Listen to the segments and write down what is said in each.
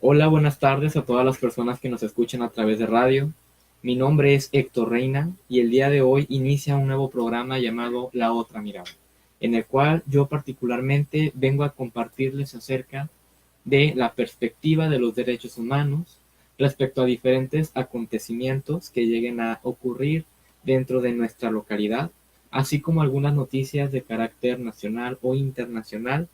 Hola, buenas tardes a todas las personas que nos escuchan a través de radio. Mi nombre es Héctor Reina y el día de hoy inicia un nuevo programa llamado La Otra Mirada, en el cual yo particularmente vengo a compartirles acerca de la perspectiva de los derechos humanos respecto a diferentes acontecimientos que lleguen a ocurrir dentro de nuestra localidad, así como algunas noticias de carácter nacional o internacional.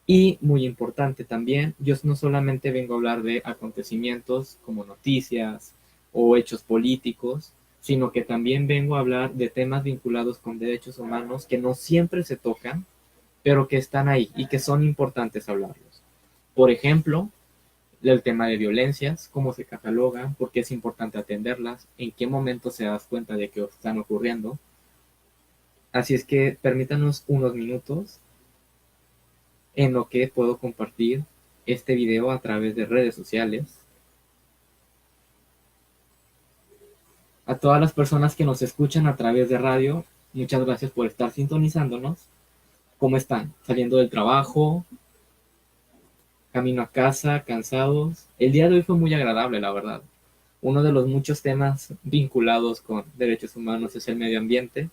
Y muy importante también, yo no solamente vengo a hablar de acontecimientos como noticias o hechos políticos, sino que también vengo a hablar de temas vinculados con derechos humanos que no siempre se tocan, pero que están ahí y que son importantes hablarlos. Por ejemplo, el tema de violencias, cómo se catalogan, por qué es importante atenderlas, en qué momento se das cuenta de que están ocurriendo. Así es que permítanos unos minutos en lo que puedo compartir este video a través de redes sociales. A todas las personas que nos escuchan a través de radio, muchas gracias por estar sintonizándonos. ¿Cómo están? ¿Saliendo del trabajo? ¿Camino a casa? ¿Cansados? El día de hoy fue muy agradable, la verdad. Uno de los muchos temas vinculados con derechos humanos es el medio ambiente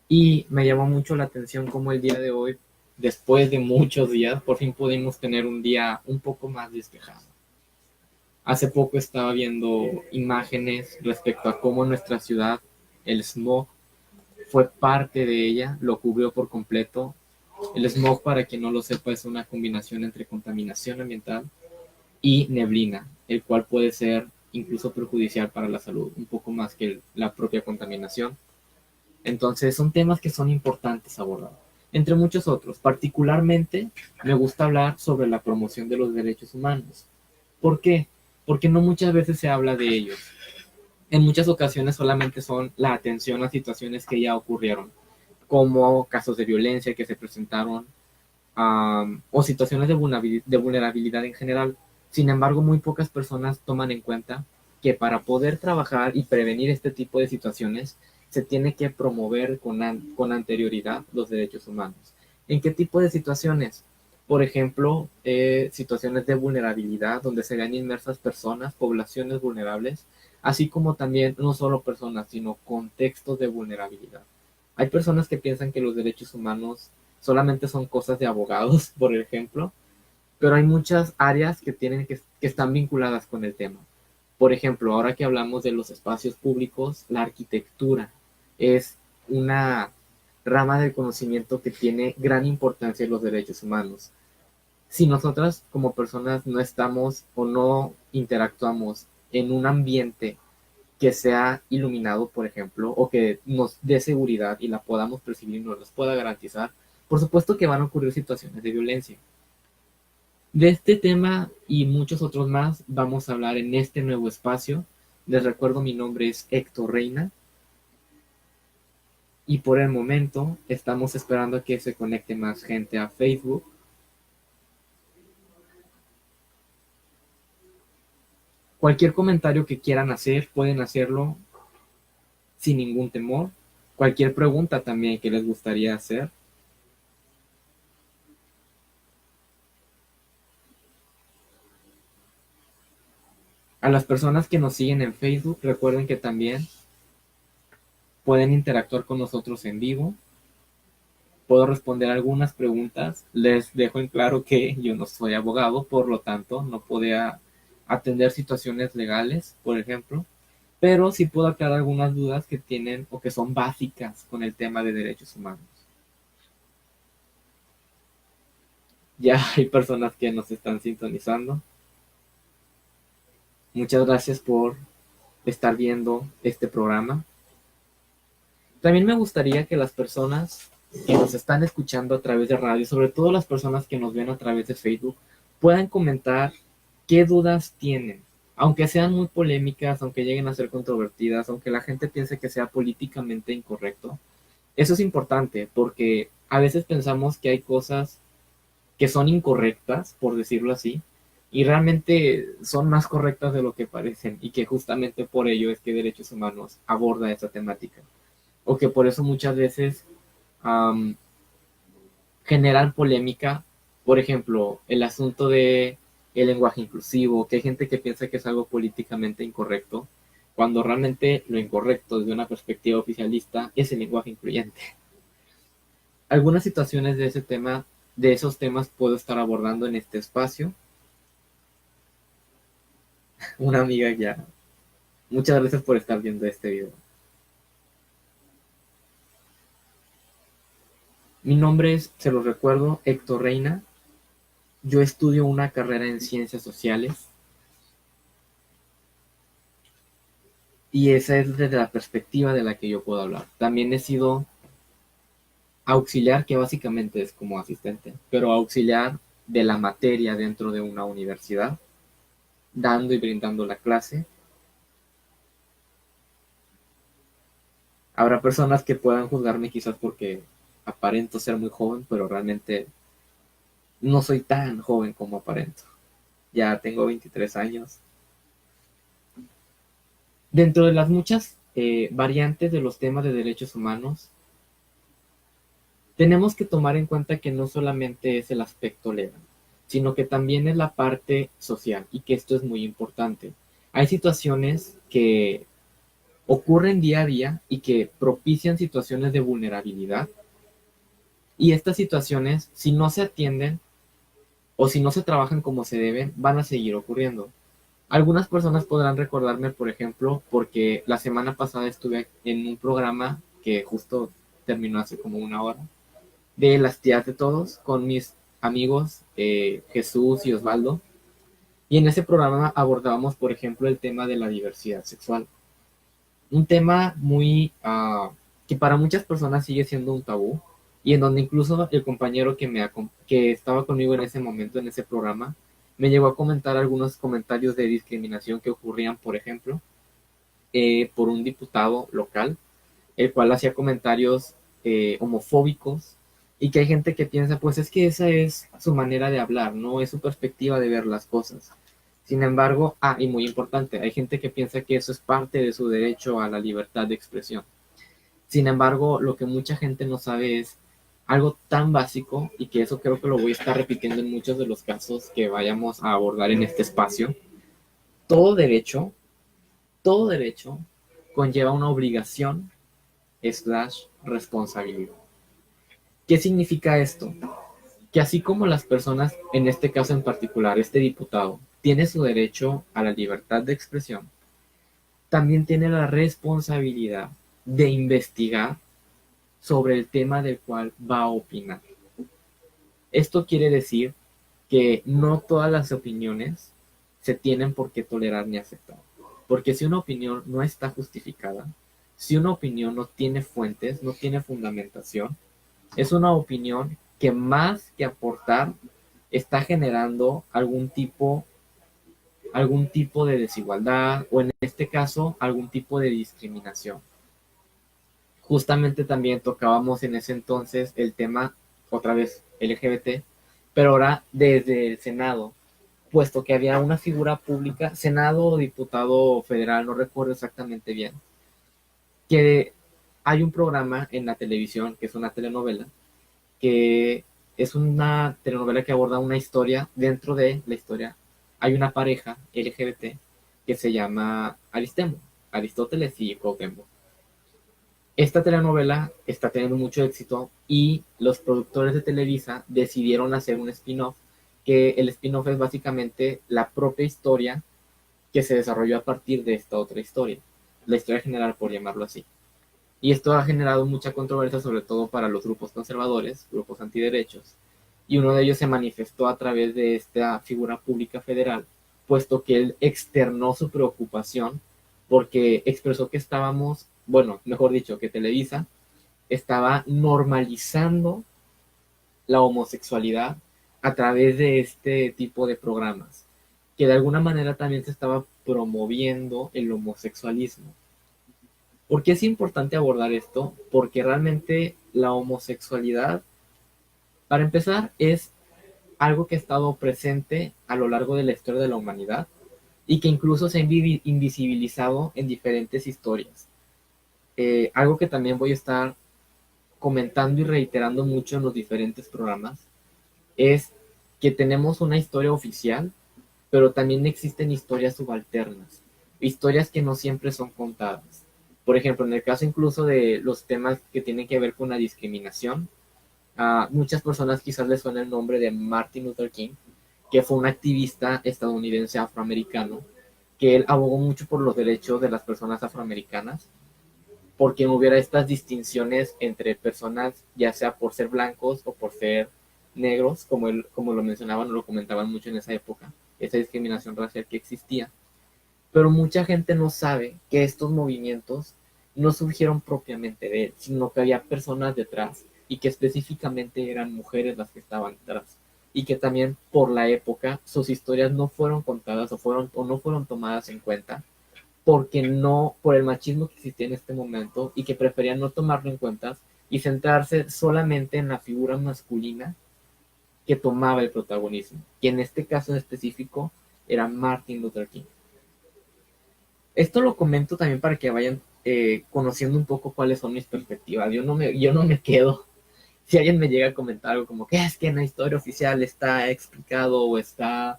y me llamó mucho la atención cómo el día de hoy, después de muchos días, por fin pudimos tener un día un poco más despejado. Hace poco estaba viendo imágenes respecto a cómo nuestra ciudad, el smog, fue parte de ella, lo cubrió por completo. El smog, para quien no lo sepa, es una combinación entre contaminación ambiental y neblina, el cual puede ser incluso perjudicial para la salud, un poco más que la propia contaminación. Entonces, son temas que son importantes abordar, entre muchos otros. Particularmente, me gusta hablar sobre la promoción de los derechos humanos. ¿Por qué? Porque no muchas veces se habla de ellos. En muchas ocasiones solamente son la atención a situaciones que ya ocurrieron, como casos de violencia que se presentaron, o situaciones de vulnerabilidad en general. Sin embargo, muy pocas personas toman en cuenta que para poder trabajar y prevenir este tipo de situaciones, se tiene que promover con anterioridad los derechos humanos. ¿En qué tipo de situaciones? Por ejemplo, situaciones de vulnerabilidad donde se ven inmersas personas, poblaciones vulnerables, así como también no solo personas, sino contextos de vulnerabilidad. Hay personas que piensan que los derechos humanos solamente son cosas de abogados, por ejemplo, pero hay muchas áreas que están vinculadas con el tema. Por ejemplo, ahora que hablamos de los espacios públicos, la arquitectura es una rama del conocimiento que tiene gran importancia en los derechos humanos. Si nosotras como personas no estamos o no interactuamos en un ambiente que sea iluminado, por ejemplo, o que nos dé seguridad y la podamos percibir y nos los pueda garantizar, por supuesto que van a ocurrir situaciones de violencia. De este tema y muchos otros más vamos a hablar en este nuevo espacio. Les recuerdo, mi nombre es Héctor Reina y por el momento estamos esperando a que se conecte más gente a Facebook. Cualquier comentario que quieran hacer, pueden hacerlo sin ningún temor. Cualquier pregunta también que les gustaría hacer. A las personas que nos siguen en Facebook, recuerden que también pueden interactuar con nosotros en vivo. Puedo responder algunas preguntas. Les dejo en claro que yo no soy abogado, por lo tanto no podía atender situaciones legales, por ejemplo, pero sí puedo aclarar algunas dudas que tienen o que son básicas con el tema de derechos humanos. Ya hay personas que nos están sintonizando. Muchas gracias por estar viendo este programa. También me gustaría que las personas que nos están escuchando a través de radio, sobre todo las personas que nos ven a través de Facebook, puedan comentar qué dudas tienen, aunque sean muy polémicas, aunque lleguen a ser controvertidas, aunque la gente piense que sea políticamente incorrecto. Eso es importante porque a veces pensamos que hay cosas que son incorrectas, por decirlo así, y realmente son más correctas de lo que parecen y que justamente por ello es que Derechos Humanos aborda esa temática o que por eso muchas veces generan polémica. Por ejemplo, el asunto de el lenguaje inclusivo, que hay gente que piensa que es algo políticamente incorrecto, cuando realmente lo incorrecto desde una perspectiva oficialista es el lenguaje incluyente. Algunas situaciones de ese tema, de esos temas puedo estar abordando en este espacio. Una amiga ya. Muchas gracias por estar viendo este video. Mi nombre es, se los recuerdo, Héctor Reina. Yo estudio una carrera en ciencias sociales y esa es desde la perspectiva de la que yo puedo hablar. También he sido auxiliar, que básicamente es como asistente, pero auxiliar de la materia dentro de una universidad, dando y brindando la clase. Habrá personas que puedan juzgarme quizás porque aparento ser muy joven, pero realmente no soy tan joven como aparento. Ya tengo 23 años. Dentro de las muchas variantes de los temas de derechos humanos, tenemos que tomar en cuenta que no solamente es el aspecto legal, sino que también es la parte social y que esto es muy importante. Hay situaciones que ocurren día a día y que propician situaciones de vulnerabilidad y estas situaciones, si no se atienden o si no se trabajan como se deben, van a seguir ocurriendo. Algunas personas podrán recordarme, por ejemplo, porque la semana pasada estuve en un programa que justo terminó hace como una hora, de las tías de todos, con mis amigos Jesús y Osvaldo. Y en ese programa abordábamos, por ejemplo, el tema de la diversidad sexual. Un tema muy que para muchas personas sigue siendo un tabú y en donde incluso el compañero que estaba conmigo en ese momento, en ese programa, me llegó a comentar algunos comentarios de discriminación que ocurrían, por ejemplo, por un diputado local, el cual hacía comentarios homofóbicos y que hay gente que piensa, pues es que esa es su manera de hablar, no es su perspectiva de ver las cosas. Sin embargo, y muy importante, hay gente que piensa que eso es parte de su derecho a la libertad de expresión. Sin embargo, lo que mucha gente no sabe es algo tan básico y que eso creo que lo voy a estar repitiendo en muchos de los casos que vayamos a abordar en este espacio. Todo derecho, todo derecho conlleva una obligación slash responsabilidad. ¿Qué significa esto? Que así como las personas, en este caso en particular, este diputado, tiene su derecho a la libertad de expresión, también tiene la responsabilidad de investigar sobre el tema del cual va a opinar. Esto quiere decir que no todas las opiniones se tienen por qué tolerar ni aceptar. Porque si una opinión no está justificada, si una opinión no tiene fuentes, no tiene fundamentación, es una opinión que más que aportar está generando algún tipo de desigualdad o en este caso algún tipo de discriminación. Justamente también tocábamos en ese entonces el tema, otra vez LGBT, pero ahora desde el Senado, puesto que había una figura pública, Senado o diputado federal, no recuerdo exactamente bien, que hay un programa en la televisión, que es una telenovela, que es una telenovela que aborda una historia. Dentro de la historia hay una pareja LGBT que se llama Aristemo, Aristóteles y Cuauhtémoc. Esta telenovela está teniendo mucho éxito y los productores de Televisa decidieron hacer un spin-off, que el spin-off es básicamente la propia historia que se desarrolló a partir de esta otra historia, la historia general por llamarlo así. Y esto ha generado mucha controversia, sobre todo para los grupos conservadores, grupos antiderechos, y uno de ellos se manifestó a través de esta figura pública federal, puesto que él externó su preocupación porque expresó que estábamos, bueno, mejor dicho, que Televisa estaba normalizando la homosexualidad a través de este tipo de programas, que de alguna manera también se estaba promoviendo el homosexualismo. ¿Por qué es importante abordar esto? Porque realmente la homosexualidad, para empezar, es algo que ha estado presente a lo largo de la historia de la humanidad y que incluso se ha invisibilizado en diferentes historias. Algo que también voy a estar comentando y reiterando mucho en los diferentes programas es que tenemos una historia oficial pero también existen historias subalternas, historias que no siempre son contadas. Por ejemplo, en el caso incluso de los temas que tienen que ver con la discriminación, a muchas personas quizás les suena el nombre de Martin Luther King, que fue un activista estadounidense afroamericano, que él abogó mucho por los derechos de las personas afroamericanas, porque no hubiera estas distinciones entre personas, ya sea por ser blancos o por ser negros, como lo mencionaban o lo comentaban mucho en esa época, esa discriminación racial que existía. Pero mucha gente no sabe que estos movimientos no surgieron propiamente de él, sino que había personas detrás y que específicamente eran mujeres las que estaban detrás. Y que también por la época sus historias no fueron contadas o no fueron tomadas en cuenta porque no, por el machismo que existía en este momento y que preferían no tomarlo en cuenta y centrarse solamente en la figura masculina que tomaba el protagonismo, que en este caso en específico era Martin Luther King. Esto lo comento también para que vayan conociendo un poco cuáles son mis perspectivas. Yo no me quedo. Si alguien me llega a comentar algo como que es que en la historia oficial está explicado o está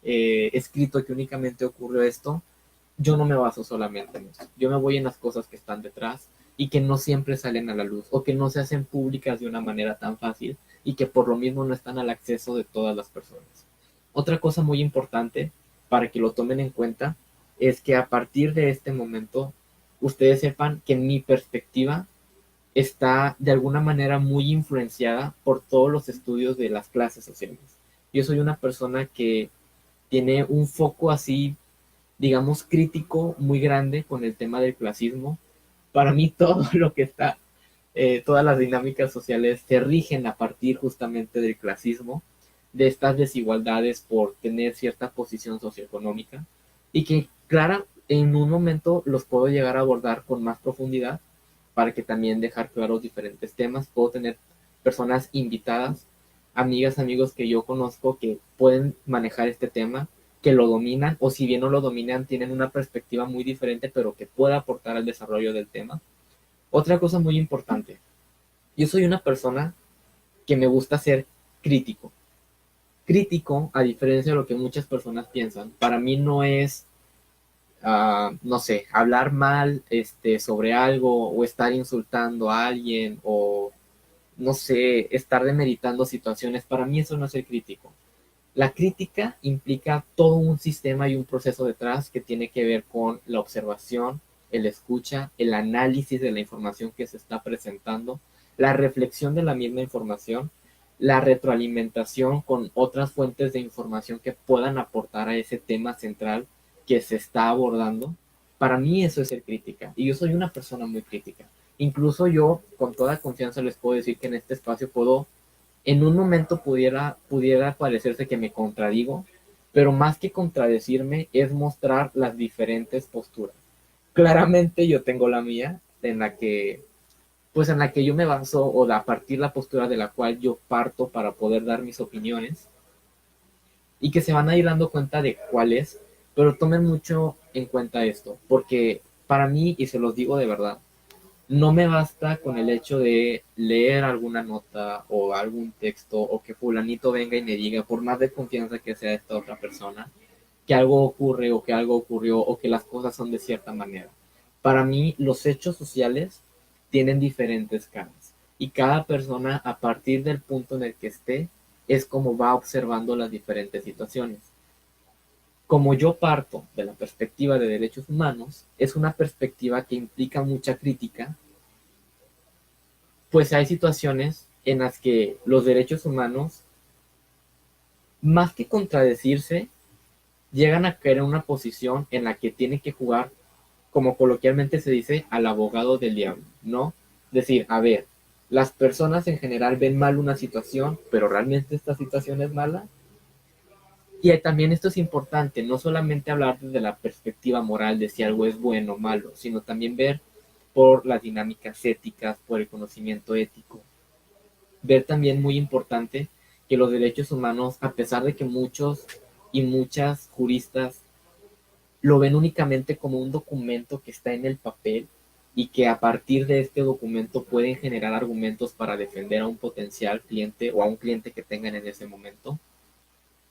escrito que únicamente ocurrió esto, yo no me baso solamente en eso. Yo me voy en las cosas que están detrás y que no siempre salen a la luz o que no se hacen públicas de una manera tan fácil y que por lo mismo no están al acceso de todas las personas. Otra cosa muy importante para que lo tomen en cuenta es que a partir de este momento ustedes sepan que mi perspectiva está de alguna manera muy influenciada por todos los estudios de las clases sociales. Yo soy una persona que tiene un foco así, digamos, crítico muy grande con el tema del clasismo. Para mí todo lo que está, todas las dinámicas sociales se rigen a partir justamente del clasismo, de estas desigualdades por tener cierta posición socioeconómica y que, claro, en un momento los puedo llegar a abordar con más profundidad para que también dejar claros diferentes temas. Puedo tener personas invitadas, amigas, amigos que yo conozco que pueden manejar este tema, que lo dominan o si bien no lo dominan, tienen una perspectiva muy diferente, pero que pueda aportar al desarrollo del tema. Otra cosa muy importante, yo soy una persona que me gusta ser crítico. Crítico, a diferencia de lo que muchas personas piensan, para mí no es no sé, hablar mal sobre algo o estar insultando a alguien o, no sé, estar demeritando situaciones. Para mí eso no es ser crítico. La crítica implica todo un sistema y un proceso detrás que tiene que ver con la observación, el escucha, el análisis de la información que se está presentando, la reflexión de la misma información, la retroalimentación con otras fuentes de información que puedan aportar a ese tema central que se está abordando. Para mí eso es ser crítica y yo soy una persona muy crítica. Incluso yo con toda confianza les puedo decir que en este espacio puedo en un momento pudiera parecerse que me contradigo, pero más que contradecirme es mostrar las diferentes posturas. Claramente yo tengo la mía, pues en la que yo me baso o a partir la postura de la cual yo parto para poder dar mis opiniones y que se van a ir dando cuenta de cuál es, pero tomen mucho en cuenta esto, porque para mí, y se los digo de verdad, no me basta con el hecho de leer alguna nota o algún texto o que fulanito venga y me diga, por más de confianza que sea esta otra persona, que algo ocurre o que algo ocurrió o que las cosas son de cierta manera. Para mí, los hechos sociales tienen diferentes caras y cada persona a partir del punto en el que esté es como va observando las diferentes situaciones. Como yo parto de la perspectiva de derechos humanos, es una perspectiva que implica mucha crítica, pues hay situaciones en las que los derechos humanos, más que contradecirse, llegan a caer en una posición en la que tienen que jugar, como coloquialmente se dice, al abogado del diablo, ¿no? Decir, a ver, las personas en general ven mal una situación, pero realmente esta situación es mala. Y también esto es importante, no solamente hablar desde la perspectiva moral de si algo es bueno o malo, sino también ver por las dinámicas éticas, por el conocimiento ético. Ver también muy importante que los derechos humanos, a pesar de que muchos y muchas juristas lo ven únicamente como un documento que está en el papel y que a partir de este documento pueden generar argumentos para defender a un potencial cliente o a un cliente que tengan en ese momento,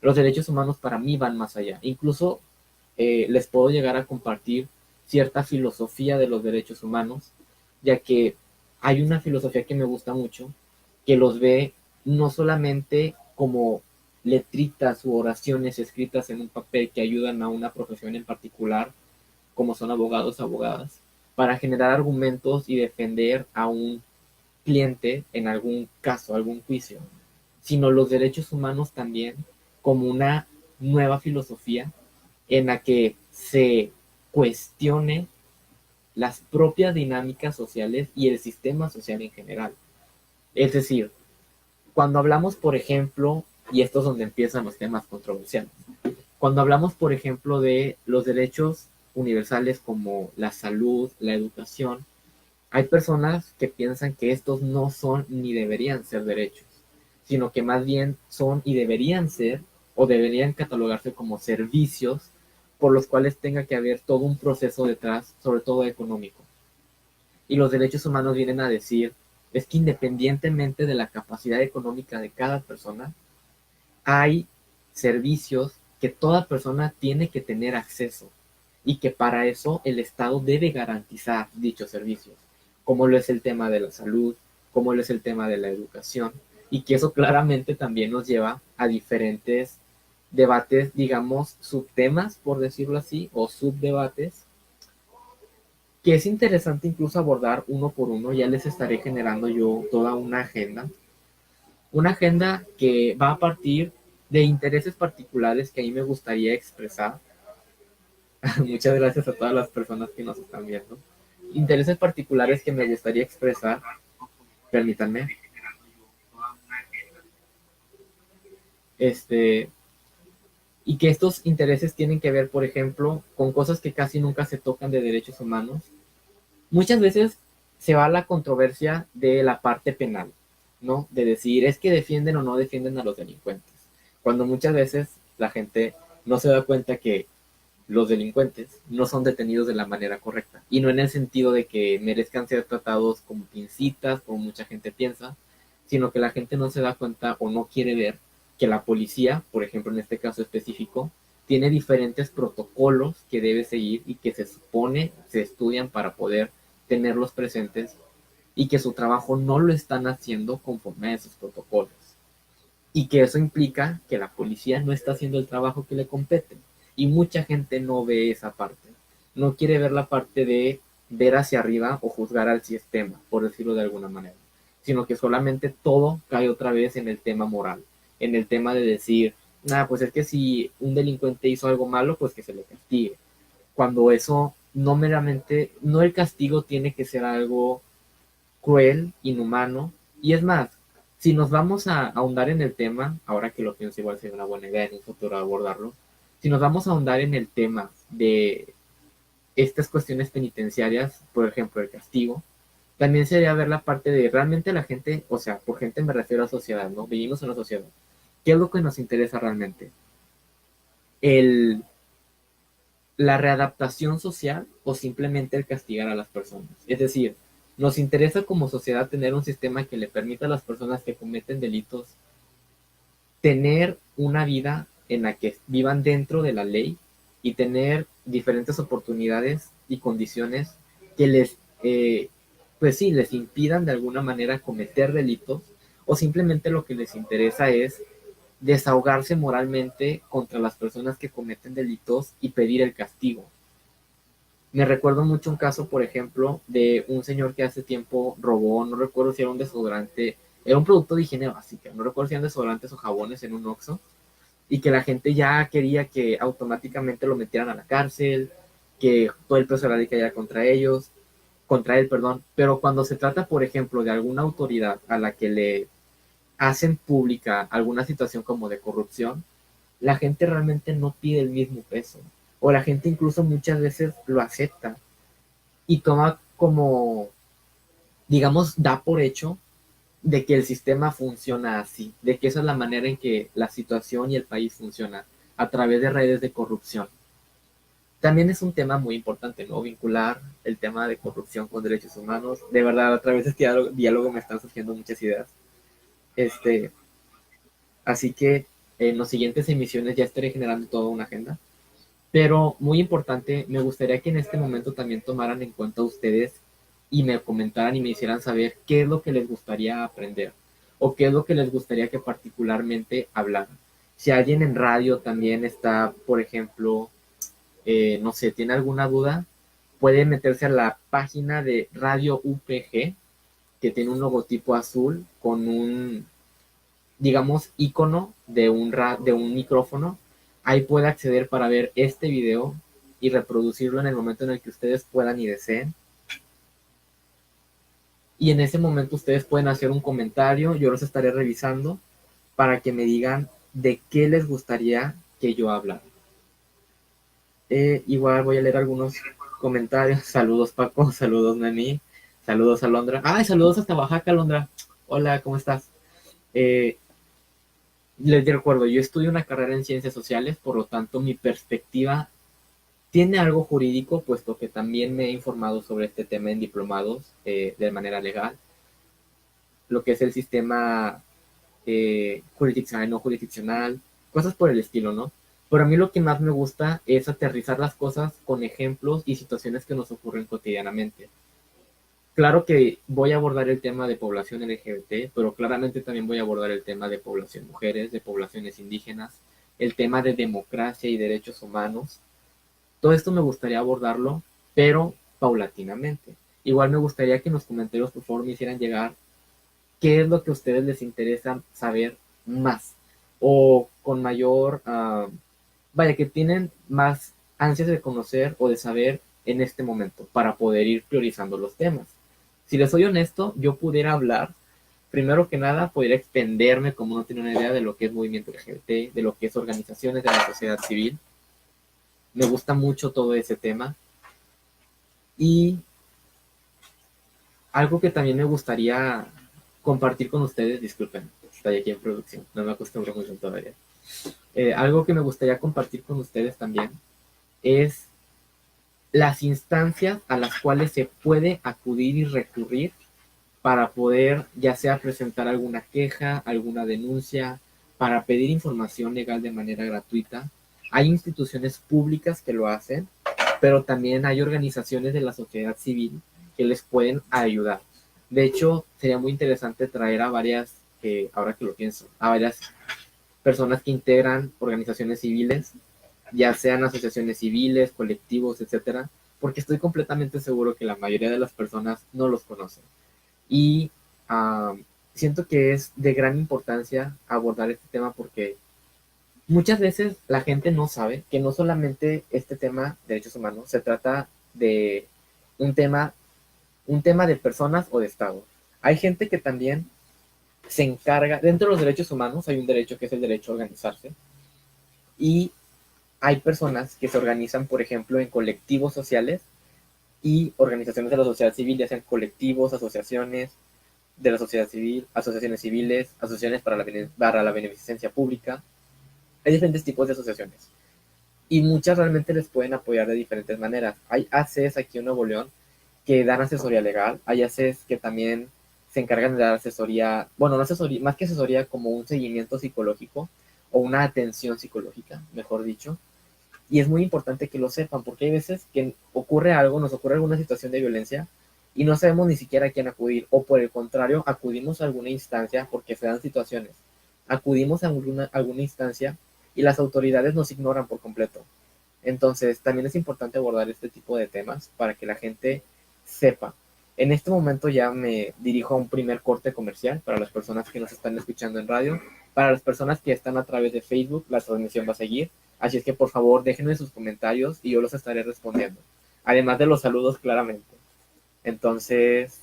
Los derechos humanos para mí van más allá. Incluso les puedo llegar a compartir cierta filosofía de los derechos humanos, ya que hay una filosofía que me gusta mucho, que los ve no solamente como letritas u oraciones escritas en un papel que ayudan a una profesión en particular, como son abogados, abogadas, para generar argumentos y defender a un cliente en algún caso, algún juicio, sino los derechos humanos también como una nueva filosofía en la que se cuestione las propias dinámicas sociales y el sistema social en general. Es decir, cuando hablamos, por ejemplo, y esto es donde empiezan los temas controversiales, cuando hablamos, por ejemplo, de los derechos universales como la salud, la educación, hay personas que piensan que estos no son ni deberían ser derechos, sino que más bien son y deberían ser o deberían catalogarse como servicios por los cuales tenga que haber todo un proceso detrás, sobre todo económico. Y los derechos humanos vienen a decir, es que independientemente de la capacidad económica de cada persona, hay servicios que toda persona tiene que tener acceso y que para eso el Estado debe garantizar dichos servicios, como lo es el tema de la salud, como lo es el tema de la educación, y que eso claramente también nos lleva a diferentes debates, digamos, subtemas, por decirlo así, o subdebates, que es interesante incluso abordar uno por uno. Ya les estaré generando yo toda una agenda que va a partir de intereses particulares que a mí me gustaría expresar. Muchas gracias a todas las personas que nos están viendo. Intereses particulares que me gustaría expresar, permítanme, este, y que estos intereses tienen que ver, por ejemplo, con cosas que casi nunca se tocan de derechos humanos. Muchas veces se va a la controversia de la parte penal, ¿no? De decir, es que defienden o no defienden a los delincuentes. Cuando muchas veces la gente no se da cuenta que los delincuentes no son detenidos de la manera correcta. Y no en el sentido de que merezcan ser tratados como pincitas, como mucha gente piensa, sino que la gente no se da cuenta o no quiere ver que la policía, por ejemplo en este caso específico, tiene diferentes protocolos que debe seguir y que se supone se estudian para poder tenerlos presentes y que su trabajo no lo están haciendo conforme a esos protocolos. Y que eso implica que la policía no está haciendo el trabajo que le compete. Y mucha gente no ve esa parte. No quiere ver la parte de ver hacia arriba o juzgar al sistema, por decirlo de alguna manera. Sino que solamente todo cae otra vez en el tema moral. En el tema de decir, nada, pues es que si un delincuente hizo algo malo, pues que se le castigue. Cuando eso no meramente, no el castigo tiene que ser algo cruel, inhumano. Y es más, si nos vamos a ahondar en el tema, ahora que lo pienso igual sería una buena idea en un futuro abordarlo, si nos vamos a ahondar en el tema de estas cuestiones penitenciarias, por ejemplo, el castigo, también sería ver la parte de realmente la gente, o sea, por gente me refiero a sociedad, ¿no? Vivimos en una sociedad. ¿Qué es lo que nos interesa realmente? El, la readaptación social o simplemente el castigar a las personas. Es decir, nos interesa como sociedad tener un sistema que le permita a las personas que cometen delitos tener una vida en la que vivan dentro de la ley y tener diferentes oportunidades y condiciones que les, pues sí, les impidan de alguna manera cometer delitos, o simplemente lo que les interesa es desahogarse moralmente contra las personas que cometen delitos y pedir el castigo. Me recuerdo mucho un caso, por ejemplo, de un señor que hace tiempo robó, no recuerdo si era un desodorante, era un producto de higiene básica, no recuerdo si eran desodorantes o jabones en un Oxxo, y que la gente ya quería que automáticamente lo metieran a la cárcel, que todo el peso de la ley cayera contra él, perdón. Pero cuando se trata, por ejemplo, de alguna autoridad a la que le hacen pública alguna situación como de corrupción, la gente realmente no pide el mismo peso. O la gente incluso muchas veces lo acepta y toma como, digamos, da por hecho de que el sistema funciona así, de que esa es la manera en que la situación y el país funciona, a través de redes de corrupción. También es un tema muy importante, ¿no? Vincular el tema de corrupción con derechos humanos. De verdad, a través de este diálogo me están surgiendo muchas ideas. Este, así que En las siguientes emisiones ya estaré generando toda una agenda. Pero muy importante, me gustaría que en este momento también tomaran en cuenta ustedes y me comentaran y me hicieran saber qué es lo que les gustaría aprender o qué es lo que les gustaría que particularmente hablaran. Si alguien en radio también está, por ejemplo, no sé, tiene alguna duda, puede meterse a la página de Radio UPG, que tiene un logotipo azul con un, digamos, icono de un micrófono. Ahí puede acceder para ver este video y reproducirlo en el momento en el que ustedes puedan y deseen. Y en ese momento ustedes pueden hacer un comentario, yo los estaré revisando para que me digan de qué les gustaría que yo hablara. Igual voy a leer algunos comentarios. Saludos Paco, saludos Nani, saludos Alondra. ¡Ay, saludos hasta Oaxaca, Alondra! Hola, ¿cómo estás? Eh, Les recuerdo, yo estudio una carrera en ciencias sociales, por lo tanto mi perspectiva tiene algo jurídico, puesto que también me he informado sobre este tema en diplomados de manera legal, lo que es el sistema jurisdiccional, no jurisdiccional, cosas por el estilo, ¿no? Pero a mí lo que más me gusta es aterrizar las cosas con ejemplos y situaciones que nos ocurren cotidianamente. Claro que voy a abordar el tema de población LGBT, pero claramente también voy a abordar el tema de población mujeres, de poblaciones indígenas, el tema de democracia y derechos humanos. Todo esto me gustaría abordarlo, pero paulatinamente. Igual me gustaría que en los comentarios, por favor, me hicieran llegar qué es lo que a ustedes les interesa saber más o con mayor, vaya, que tienen más ansias de conocer o de saber en este momento para poder ir priorizando los temas. Si les soy honesto, yo pudiera hablar, primero que nada, pudiera extenderme como no tiene una idea de lo que es movimiento LGBT, de lo que es organizaciones de la sociedad civil. Me gusta mucho todo ese tema. Y algo que también me gustaría compartir con ustedes, disculpen, estoy aquí en producción, no me acostumbro mucho todavía. Algo que me gustaría compartir con ustedes también es las instancias a las cuales se puede acudir y recurrir para poder ya sea presentar alguna queja, alguna denuncia, para pedir información legal de manera gratuita. Hay instituciones públicas que lo hacen, pero también hay organizaciones de la sociedad civil que les pueden ayudar. De hecho, sería muy interesante traer a varias, ahora que lo pienso, a varias personas que integran organizaciones civiles, ya sean asociaciones civiles, colectivos, etcétera, porque estoy completamente seguro que la mayoría de las personas no los conocen. Y siento que es de gran importancia abordar este tema porque muchas veces la gente no sabe que no solamente este tema de derechos humanos se trata de un tema, un tema de personas o de Estado. Hay gente que también se encarga, dentro de los derechos humanos hay un derecho que es el derecho a organizarse y hay personas que se organizan, por ejemplo, en colectivos sociales y organizaciones de la sociedad civil, ya sean colectivos, asociaciones de la sociedad civil, asociaciones civiles, asociaciones para la beneficencia pública. Hay diferentes tipos de asociaciones y muchas realmente les pueden apoyar de diferentes maneras. Hay ACES aquí en Nuevo León que dan asesoría legal, hay ACES que también se encargan de dar asesoría, bueno, no asesoría, más que asesoría, como un seguimiento psicológico o una atención psicológica, mejor dicho. Y es muy importante que lo sepan, porque hay veces que ocurre algo, nos ocurre alguna situación de violencia y no sabemos ni siquiera a quién acudir, o por el contrario, acudimos a alguna instancia porque se dan situaciones. Acudimos a alguna instancia y las autoridades nos ignoran por completo. Entonces, también es importante abordar este tipo de temas para que la gente sepa. En este momento ya me dirijo a un primer corte comercial para las personas que nos están escuchando en radio. Para las personas que están a través de Facebook, la transmisión va a seguir. Así es que por favor déjenme sus comentarios y yo los estaré respondiendo. Además de los saludos, claramente. Entonces,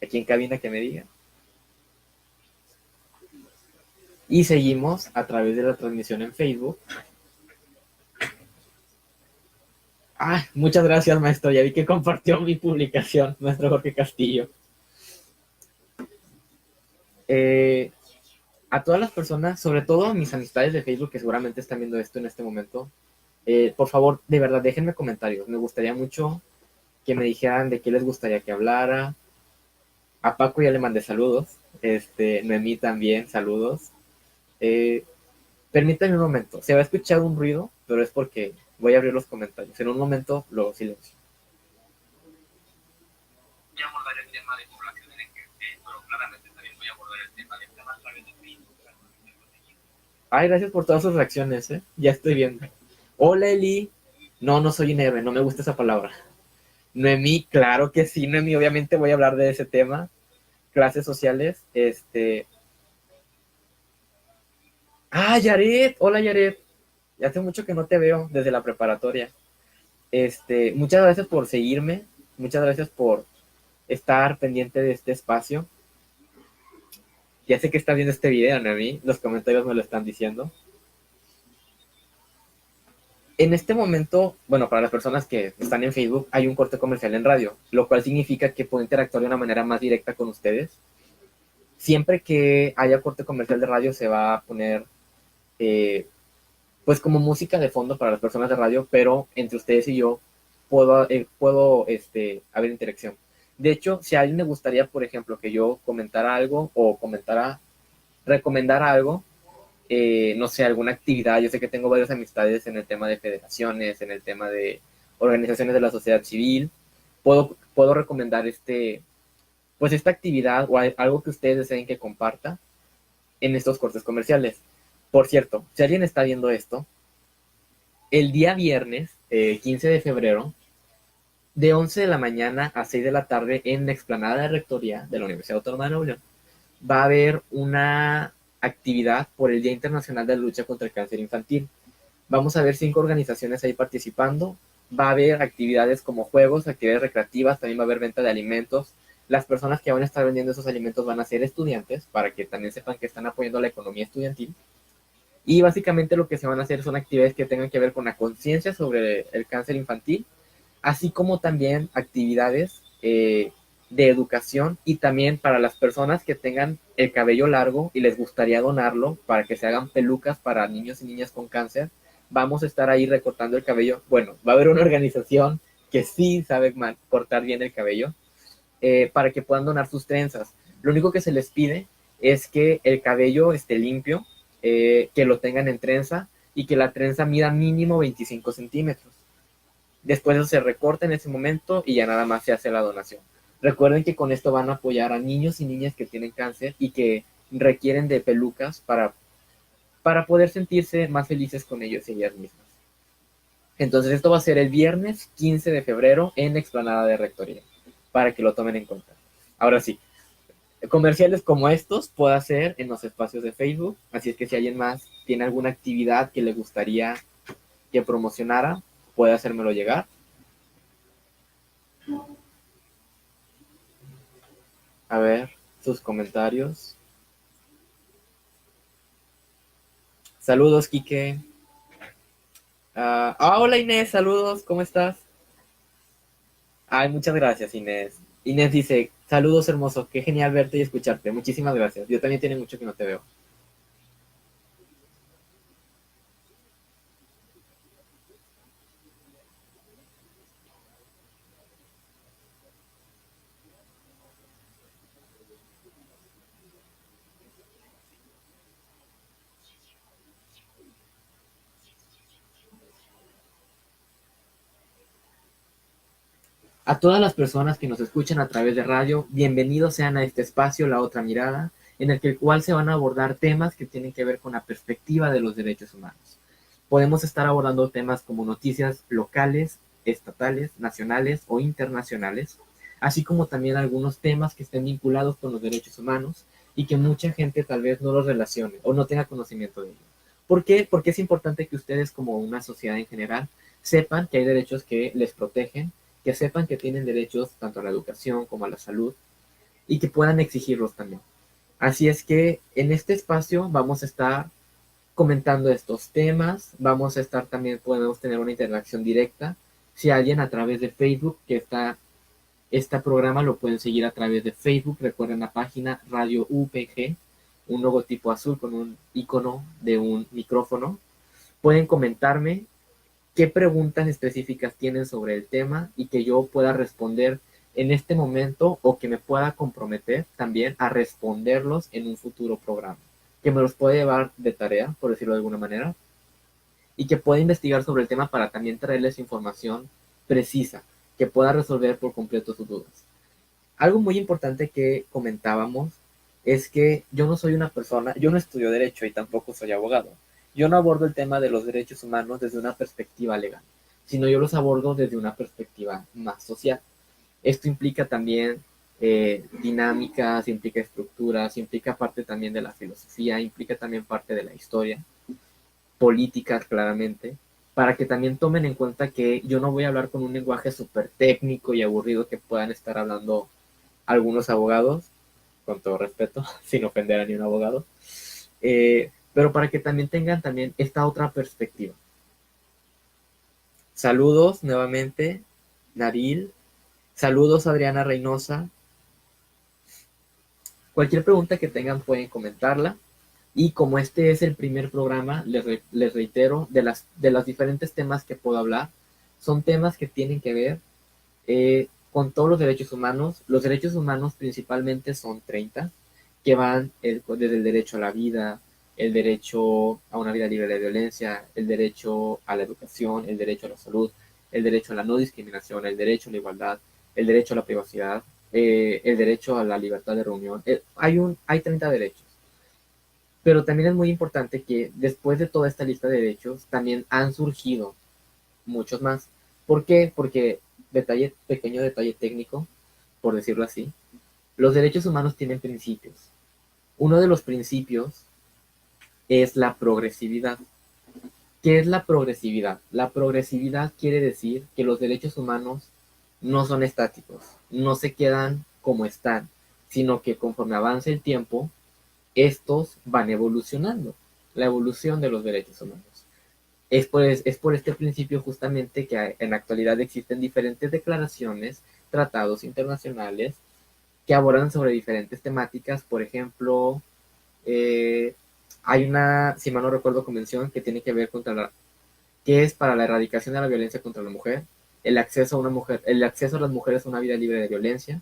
aquí en cabina que me digan. Y seguimos a través de la transmisión en Facebook. Muchas gracias, maestro. Ya vi que compartió mi publicación, maestro Jorge Castillo. Eh, a todas las personas, sobre todo a mis amistades de Facebook que seguramente están viendo esto en este momento, por favor, de verdad, déjenme comentarios. Me gustaría mucho que me dijeran de qué les gustaría que hablara. A Paco ya le mandé saludos. Noemí también, saludos. Permítanme un momento. Se va a escuchar un ruido, pero es porque voy a abrir los comentarios. En un momento lo silencio. Voy a abordar el tema de población en envejece, pero claramente también voy a abordar el tema de temas claves de Facebook. Ay, gracias por todas sus reacciones, ¿eh? Ya estoy viendo. Hola, Eli. No, no soy un héroe, no me gusta esa palabra. Noemí, claro que sí, Noemí, obviamente voy a hablar de ese tema. Clases sociales, Ah, Yaret, hola Yaret. Ya hace mucho que no te veo desde la preparatoria. Muchas gracias por seguirme, muchas gracias por estar pendiente de este espacio. Ya sé que está viendo este video, Noemí, los comentarios me lo están diciendo. En este momento, bueno, para las personas que están en Facebook, hay un corte comercial en radio, lo cual significa que puedo interactuar de una manera más directa con ustedes. Siempre que haya corte comercial de radio se va a poner, pues como música de fondo para las personas de radio, pero entre ustedes y yo puedo haber interacción. De hecho, si a alguien le gustaría, por ejemplo, que yo comentara algo o recomendara algo, no sé, alguna actividad. Yo sé que tengo varias amistades en el tema de federaciones, en el tema de organizaciones de la sociedad civil. Puedo recomendar pues esta actividad o algo que ustedes deseen que comparta en estos cortes comerciales. Por cierto, si alguien está viendo esto, el día viernes, 15 de febrero, de 11 de la mañana a 6 de la tarde en la explanada de Rectoría de la Universidad Autónoma de Nuevo León, va a haber una actividad por el Día Internacional de la Lucha contra el Cáncer Infantil. Vamos a ver 5 organizaciones ahí participando. Va a haber actividades como juegos, actividades recreativas, también va a haber venta de alimentos. Las personas que van a estar vendiendo esos alimentos van a ser estudiantes, para que también sepan que están apoyando la economía estudiantil. Y básicamente lo que se van a hacer son actividades que tengan que ver con la conciencia sobre el cáncer infantil, así como también actividades de educación, y también para las personas que tengan el cabello largo y les gustaría donarlo para que se hagan pelucas para niños y niñas con cáncer. Vamos a estar ahí recortando el cabello. Bueno, va a haber una organización que sí sabe cortar bien el cabello, para que puedan donar sus trenzas. Lo único que se les pide es que el cabello esté limpio, que lo tengan en trenza y que la trenza mida mínimo 25 centímetros. Después eso se recorta en ese momento y ya nada más se hace la donación. Recuerden que con esto van a apoyar a niños y niñas que tienen cáncer y que requieren de pelucas para poder sentirse más felices con ellos y ellas mismas. Entonces esto va a ser el viernes 15 de febrero en la explanada de Rectoría, para que lo tomen en cuenta. Ahora sí, comerciales como estos puedo hacer en los espacios de Facebook, así es que si alguien más tiene alguna actividad que le gustaría que promocionara, puede hacérmelo llegar. A ver sus comentarios. Saludos, Quique. Hola, Inés, saludos, ¿cómo estás? Ay, muchas gracias, Inés. Inés dice, saludos, hermoso, qué genial verte y escucharte. Muchísimas gracias. Yo también tiene mucho que no te veo. A todas las personas que nos escuchan a través de radio, bienvenidos sean a este espacio, La Otra Mirada, en el cual se van a abordar temas que tienen que ver con la perspectiva de los derechos humanos. Podemos estar abordando temas como noticias locales, estatales, nacionales o internacionales, así como también algunos temas que estén vinculados con los derechos humanos y que mucha gente tal vez no los relacione o no tenga conocimiento de ello. ¿Por qué? Porque es importante que ustedes, como una sociedad en general, sepan que hay derechos que les protegen, que sepan que tienen derechos tanto a la educación como a la salud y que puedan exigirlos también. Así es que en este espacio vamos a estar comentando estos temas, vamos a estar también, podemos tener una interacción directa. Si alguien a través de Facebook, que está este programa lo pueden seguir a través de Facebook, recuerden la página Radio UPG, un logotipo azul con un icono de un micrófono. Pueden comentarme qué preguntas específicas tienen sobre el tema y que yo pueda responder en este momento, o que me pueda comprometer también a responderlos en un futuro programa. que me los puede llevar de tarea, por decirlo de alguna manera, y que pueda investigar sobre el tema para también traerles información precisa, que pueda resolver por completo sus dudas. Algo muy importante que comentábamos es que yo no soy una persona, yo no estudio derecho y tampoco soy abogado. Yo no abordo el tema de los derechos humanos desde una perspectiva legal, sino yo los abordo desde una perspectiva más social. Esto implica también dinámicas, implica estructuras, implica parte también de la filosofía, implica también parte de la historia, políticas claramente, para que también tomen en cuenta que yo no voy a hablar con un lenguaje súper técnico y aburrido que puedan estar hablando algunos abogados, con todo respeto, sin ofender a ni un abogado, pero para que también tengan también esta otra perspectiva. Saludos nuevamente, Naril. Saludos, Adriana Reynosa. Cualquier pregunta que tengan pueden comentarla. Y como este es el primer programa, les reitero, de los diferentes temas que puedo hablar, son temas que tienen que ver con todos los derechos humanos. Los derechos humanos principalmente son 30, que van desde el derecho a la vida, el derecho a una vida libre de violencia, el derecho a la educación, el derecho a la salud, el derecho a la no discriminación, el derecho a la igualdad, el derecho a la privacidad, el derecho a la libertad de reunión. Hay 30 derechos. Pero también es muy importante que después de toda esta lista de derechos, también han surgido muchos más. ¿Por qué? Porque, pequeño detalle técnico, por decirlo así, los derechos humanos tienen principios. Uno de los principios es la progresividad. ¿Qué es la progresividad? La progresividad quiere decir que los derechos humanos no son estáticos, no se quedan como están, sino que conforme avance el tiempo, estos van evolucionando, la evolución de los derechos humanos. Es por este principio justamente que en la actualidad existen diferentes declaraciones, tratados internacionales que abordan sobre diferentes temáticas. Por ejemplo, hay una, si mal no recuerdo, convención que tiene que ver que es para la erradicación de la violencia contra la mujer, el acceso a las mujeres a una vida libre de violencia.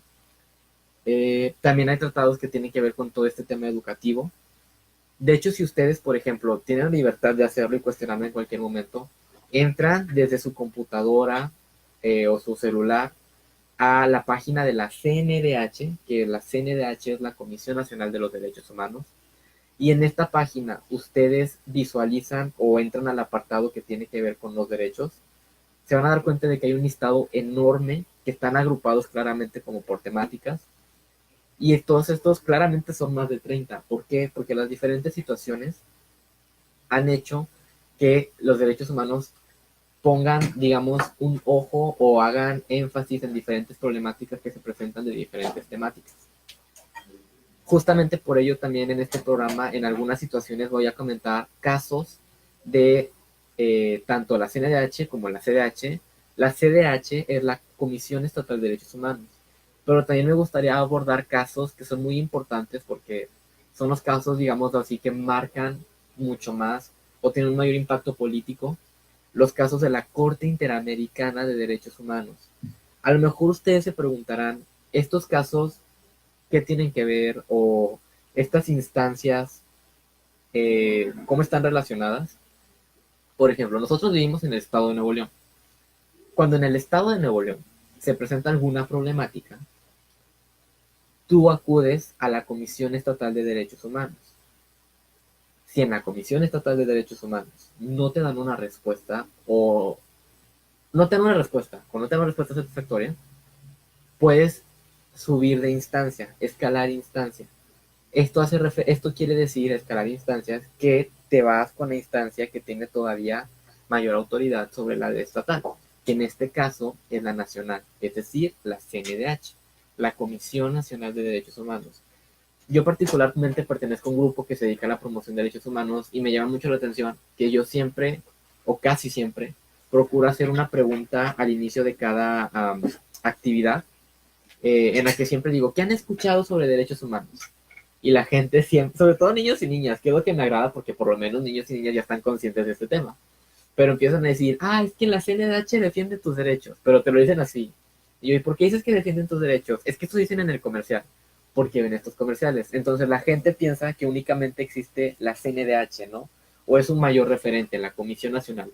También hay tratados que tienen que ver con todo este tema educativo. De hecho, si ustedes, por ejemplo, tienen la libertad de hacerlo y cuestionarlo en cualquier momento, entran desde su computadora o su celular a la página de la CNDH, que la CNDH es la Comisión Nacional de los Derechos Humanos, y en esta página ustedes visualizan o entran al apartado que tiene que ver con los derechos. Se van a dar cuenta de que hay un listado enorme que están agrupados claramente como por temáticas. Y todos estos claramente son más de 30. ¿Por qué? Porque las diferentes situaciones han hecho que los derechos humanos pongan, digamos, un ojo o hagan énfasis en diferentes problemáticas que se presentan de diferentes temáticas. Justamente por ello también en este programa, en algunas situaciones voy a comentar casos de tanto la CNDH como la CDH. La CDH es la Comisión Estatal de Derechos Humanos, pero también me gustaría abordar casos que son muy importantes porque son los casos, digamos así, que marcan mucho más o tienen un mayor impacto político, los casos de la Corte Interamericana de Derechos Humanos. A lo mejor ustedes se preguntarán, estos casos, ¿qué tienen que ver? O estas instancias, ¿cómo están relacionadas? Por ejemplo, nosotros vivimos en el estado de Nuevo León. Cuando en el estado de Nuevo León se presenta alguna problemática, tú acudes a la Comisión Estatal de Derechos Humanos. Si en la Comisión Estatal de Derechos Humanos no te dan una respuesta o no te dan una respuesta, cuando no te dan una respuesta satisfactoria, puedes subir de instancia, escalar instancia. Esto quiere decir, escalar instancias, que te vas con la instancia que tiene todavía mayor autoridad sobre la de estatal, que en este caso es la nacional, es decir, la CNDH, la Comisión Nacional de Derechos Humanos. Yo particularmente pertenezco a un grupo que se dedica a la promoción de derechos humanos y me llama mucho la atención que yo siempre, o casi siempre, procuro hacer una pregunta al inicio de cada actividad, en la que siempre digo, ¿qué han escuchado sobre derechos humanos? Y la gente siempre, sobre todo niños y niñas, que es lo que me agrada porque por lo menos niños y niñas ya están conscientes de este tema. Pero empiezan a decir, es que la CNDH defiende tus derechos, pero te lo dicen así. Y yo, ¿y por qué dices que defienden tus derechos? Es que esto dicen en el comercial. porque ven estos comerciales. Entonces la gente piensa que únicamente existe la CNDH, ¿no? O es un mayor referente, la Comisión Nacional.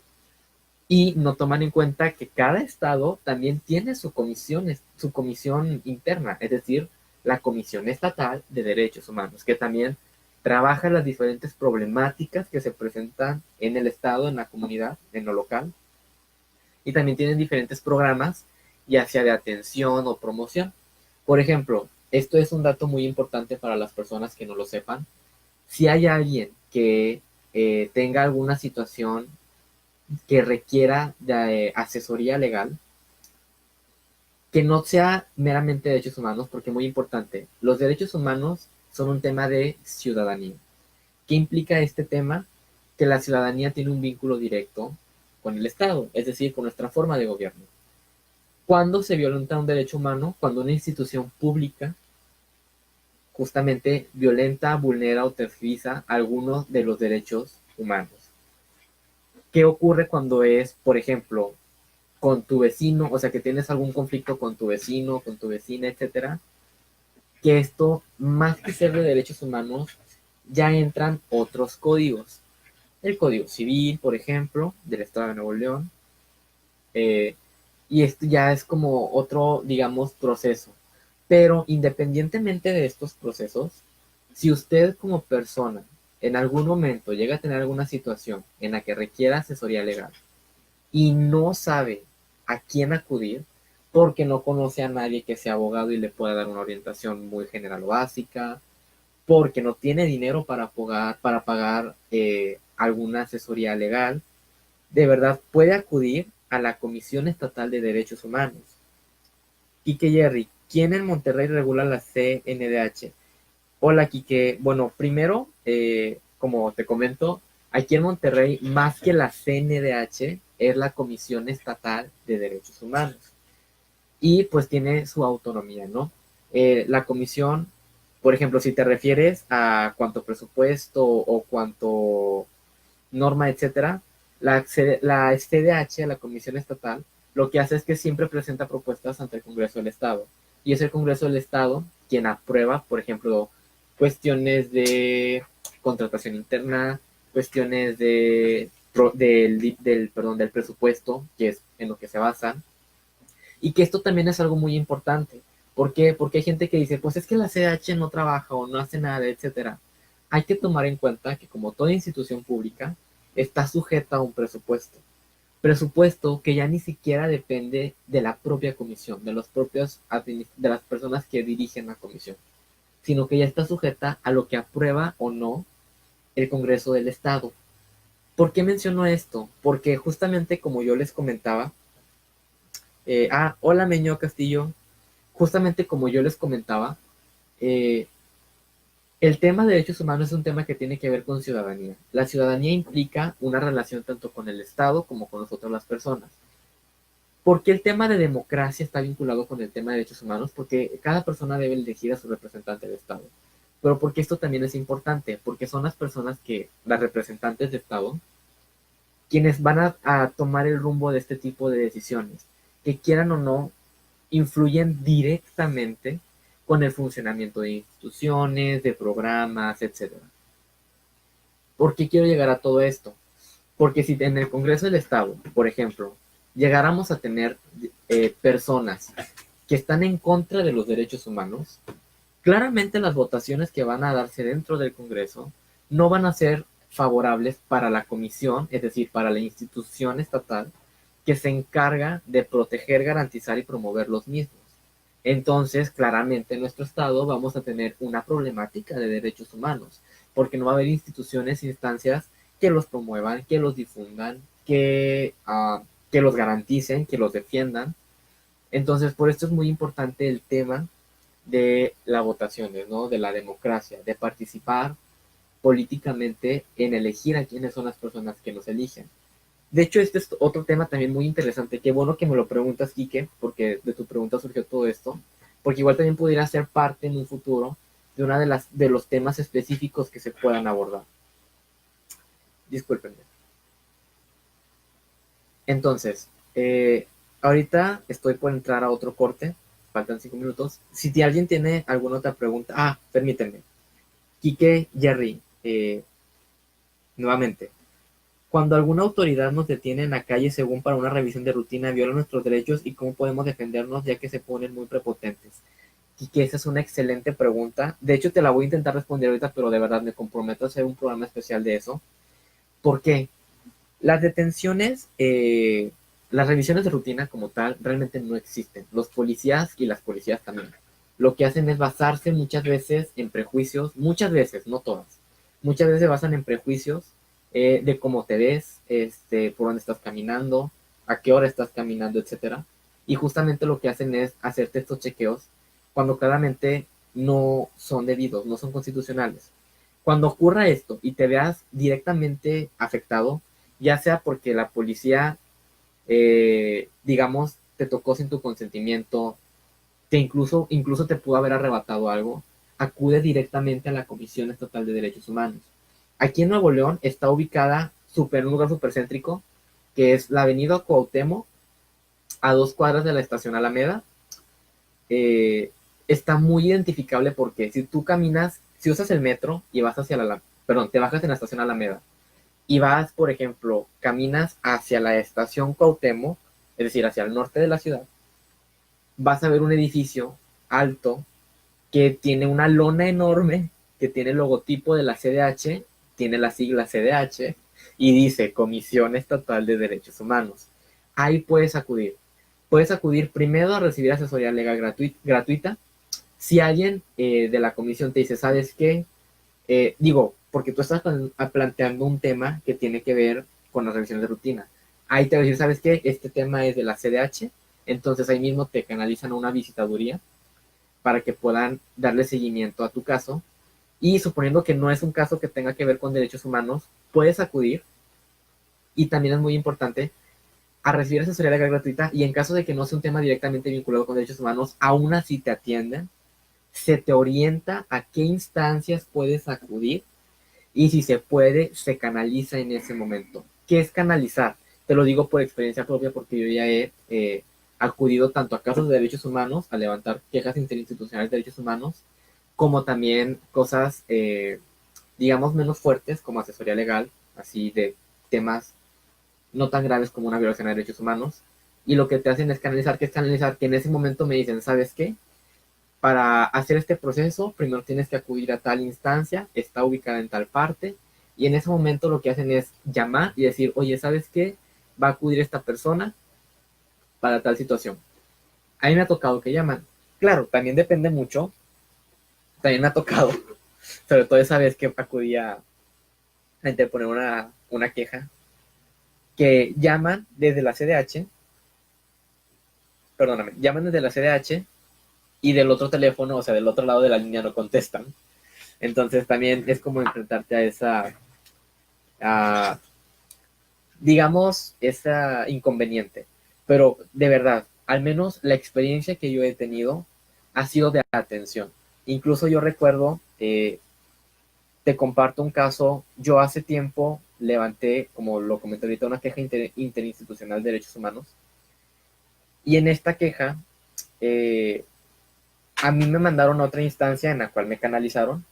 Y no toman en cuenta que cada estado también tiene su comisión interna, es decir, la Comisión Estatal de Derechos Humanos, que también trabaja las diferentes problemáticas que se presentan en el estado, en la comunidad, en lo local, y también tienen diferentes programas, ya sea de atención o promoción. Por ejemplo, esto es un dato muy importante para las personas que no lo sepan. Si hay alguien que tenga alguna situación que requiera de asesoría legal, que no sea meramente derechos humanos, porque muy importante, los derechos humanos son un tema de ciudadanía. ¿Qué implica este tema? Que la ciudadanía tiene un vínculo directo con el Estado, es decir, con nuestra forma de gobierno. ¿Cuándo se violenta un derecho humano? Cuando una institución pública justamente violenta, vulnera o tergiversa algunos de los derechos humanos. ¿Qué ocurre cuando es, por ejemplo, con tu vecino, o sea, que tienes algún conflicto con tu vecino, con tu vecina, etcétera? Que esto, más que ser de derechos humanos, ya entran otros códigos. El Código Civil, por ejemplo, del Estado de Nuevo León, eh, y esto ya es como otro, digamos, proceso. Pero independientemente de estos procesos, si usted como persona en algún momento llega a tener alguna situación en la que requiera asesoría legal y no sabe a quién acudir, porque no conoce a nadie que sea abogado y le pueda dar una orientación muy general o básica, porque no tiene dinero para pagar alguna asesoría legal, de verdad puede acudir a la Comisión Estatal de Derechos Humanos. Quique Jerry, ¿quién en Monterrey regula la CNDH? Hola, Quique. Bueno, primero, como te comento, aquí en Monterrey, más que la CNDH, es la Comisión Estatal de Derechos Humanos. Y pues tiene su autonomía, ¿no? La comisión, por ejemplo, si te refieres a cuánto presupuesto o cuánto norma, etcétera, la CDH, la Comisión Estatal, lo que hace es que siempre presenta propuestas ante el Congreso del Estado. Y es el Congreso del Estado quien aprueba, por ejemplo, cuestiones de contratación interna, cuestiones del presupuesto, que es en lo que se basan. Y que esto también es algo muy importante. ¿Por qué? Porque hay gente que dice, pues es que la CDH no trabaja o no hace nada, etcétera. Hay que tomar en cuenta que como toda institución pública, está sujeta a un presupuesto. Presupuesto que ya ni siquiera depende de la propia comisión, de los propios de las personas que dirigen la comisión, sino que ya está sujeta a lo que aprueba o no el Congreso del Estado. ¿Por qué menciono esto? Porque justamente como yo les comentaba, hola Meño Castillo, justamente como yo les comentaba, eh, el tema de derechos humanos es un tema que tiene que ver con ciudadanía. La ciudadanía implica una relación tanto con el Estado como con nosotros las personas. ¿Por qué el tema de democracia está vinculado con el tema de derechos humanos? Porque cada persona debe elegir a su representante de Estado. Pero porque esto también es importante, porque son las personas que, las representantes de Estado, quienes van a tomar el rumbo de este tipo de decisiones, que quieran o no, influyen directamente con el funcionamiento de instituciones, de programas, etcétera. ¿Por qué quiero llegar a todo esto? Porque si en el Congreso del Estado, por ejemplo, llegáramos a tener personas que están en contra de los derechos humanos, claramente las votaciones que van a darse dentro del Congreso no van a ser favorables para la comisión, es decir, para la institución estatal que se encarga de proteger, garantizar y promover los mismos. Entonces, claramente en nuestro estado vamos a tener una problemática de derechos humanos, porque no va a haber instituciones, instancias que los promuevan, que los difundan, que los garanticen, que los defiendan. Entonces, por esto es muy importante el tema de las votaciones, ¿no? De la democracia, de participar políticamente en elegir a quiénes son las personas que nos eligen. De hecho, este es otro tema también muy interesante. Qué bueno que me lo preguntas, Quique, porque de tu pregunta surgió todo esto, porque igual también pudiera ser parte en un futuro de una de los temas específicos que se puedan abordar. Discúlpenme. Entonces, ahorita estoy por entrar a otro corte, faltan 5 minutos. Si alguien tiene alguna otra pregunta, permítanme. Quique, Jerry, nuevamente. Cuando alguna autoridad nos detiene en la calle según para una revisión de rutina, viola nuestros derechos y cómo podemos defendernos ya que se ponen muy prepotentes. Y que esa es una excelente pregunta. De hecho, te la voy a intentar responder ahorita, pero de verdad me comprometo a hacer un programa especial de eso. ¿Por qué? Las detenciones, las revisiones de rutina como tal, realmente no existen. Los policías y las policías también. Lo que hacen es basarse muchas veces en prejuicios, muchas veces, no todas. Muchas veces se basan en prejuicios de cómo te ves, por dónde estás caminando, a qué hora estás caminando, etcétera. Y justamente lo que hacen es hacerte estos chequeos cuando claramente no son debidos, no son constitucionales. Cuando ocurra esto y te veas directamente afectado, ya sea porque la policía, digamos, te tocó sin tu consentimiento, que incluso te pudo haber arrebatado algo, acude directamente a la Comisión Estatal de Derechos Humanos. Aquí en Nuevo León está ubicada en un lugar súper céntrico, que es la avenida Cuauhtémoc, a 2 cuadras de la estación Alameda. Está muy identificable porque si tú caminas, si usas el metro y vas hacia te bajas en la estación Alameda y vas, por ejemplo, caminas hacia la estación Cuauhtémoc, es decir, hacia el norte de la ciudad, vas a ver un edificio alto que tiene una lona enorme, que tiene el logotipo de la CDH, tiene la sigla CDH y dice Comisión Estatal de Derechos Humanos. Ahí puedes acudir. Puedes acudir primero a recibir asesoría legal gratuita. Si alguien de la comisión te dice, ¿sabes qué? Porque tú estás planteando un tema que tiene que ver con las revisiones de rutina. Ahí te va a decir, ¿sabes qué? Este tema es de la CDH, entonces ahí mismo te canalizan a una visitaduría para que puedan darle seguimiento a tu caso. Y suponiendo que no es un caso que tenga que ver con derechos humanos, puedes acudir, y también es muy importante, a recibir asesoría legal gratuita, y en caso de que no sea un tema directamente vinculado con derechos humanos, aún así te atienden, se te orienta a qué instancias puedes acudir y si se puede, se canaliza en ese momento. ¿Qué es canalizar? Te lo digo por experiencia propia porque yo ya he acudido tanto a casos de derechos humanos, a levantar quejas interinstitucionales de derechos humanos, como también cosas, digamos, menos fuertes como asesoría legal, así de temas no tan graves como una violación de derechos humanos. Y lo que te hacen es canalizar, que en ese momento me dicen, ¿sabes qué? Para hacer este proceso, primero tienes que acudir a tal instancia, está ubicada en tal parte, y en ese momento lo que hacen es llamar y decir, oye, ¿sabes qué? Va a acudir esta persona para tal situación. A mí me ha tocado que llaman. Claro, también depende mucho. También me ha tocado, sobre todo esa vez que acudía a interponer una queja, que llaman desde la CDH, perdóname, llaman desde la CDH y del otro teléfono, o sea, del otro lado de la línea no contestan. Entonces también es como enfrentarte a a, digamos, esa inconveniente. Pero de verdad, al menos la experiencia que yo he tenido ha sido de atención. Incluso yo recuerdo, te comparto un caso, yo hace tiempo levanté, como lo comenté ahorita, una queja interinstitucional de derechos humanos. Y en esta queja, a mí me mandaron a otra instancia en la cual me canalizaron.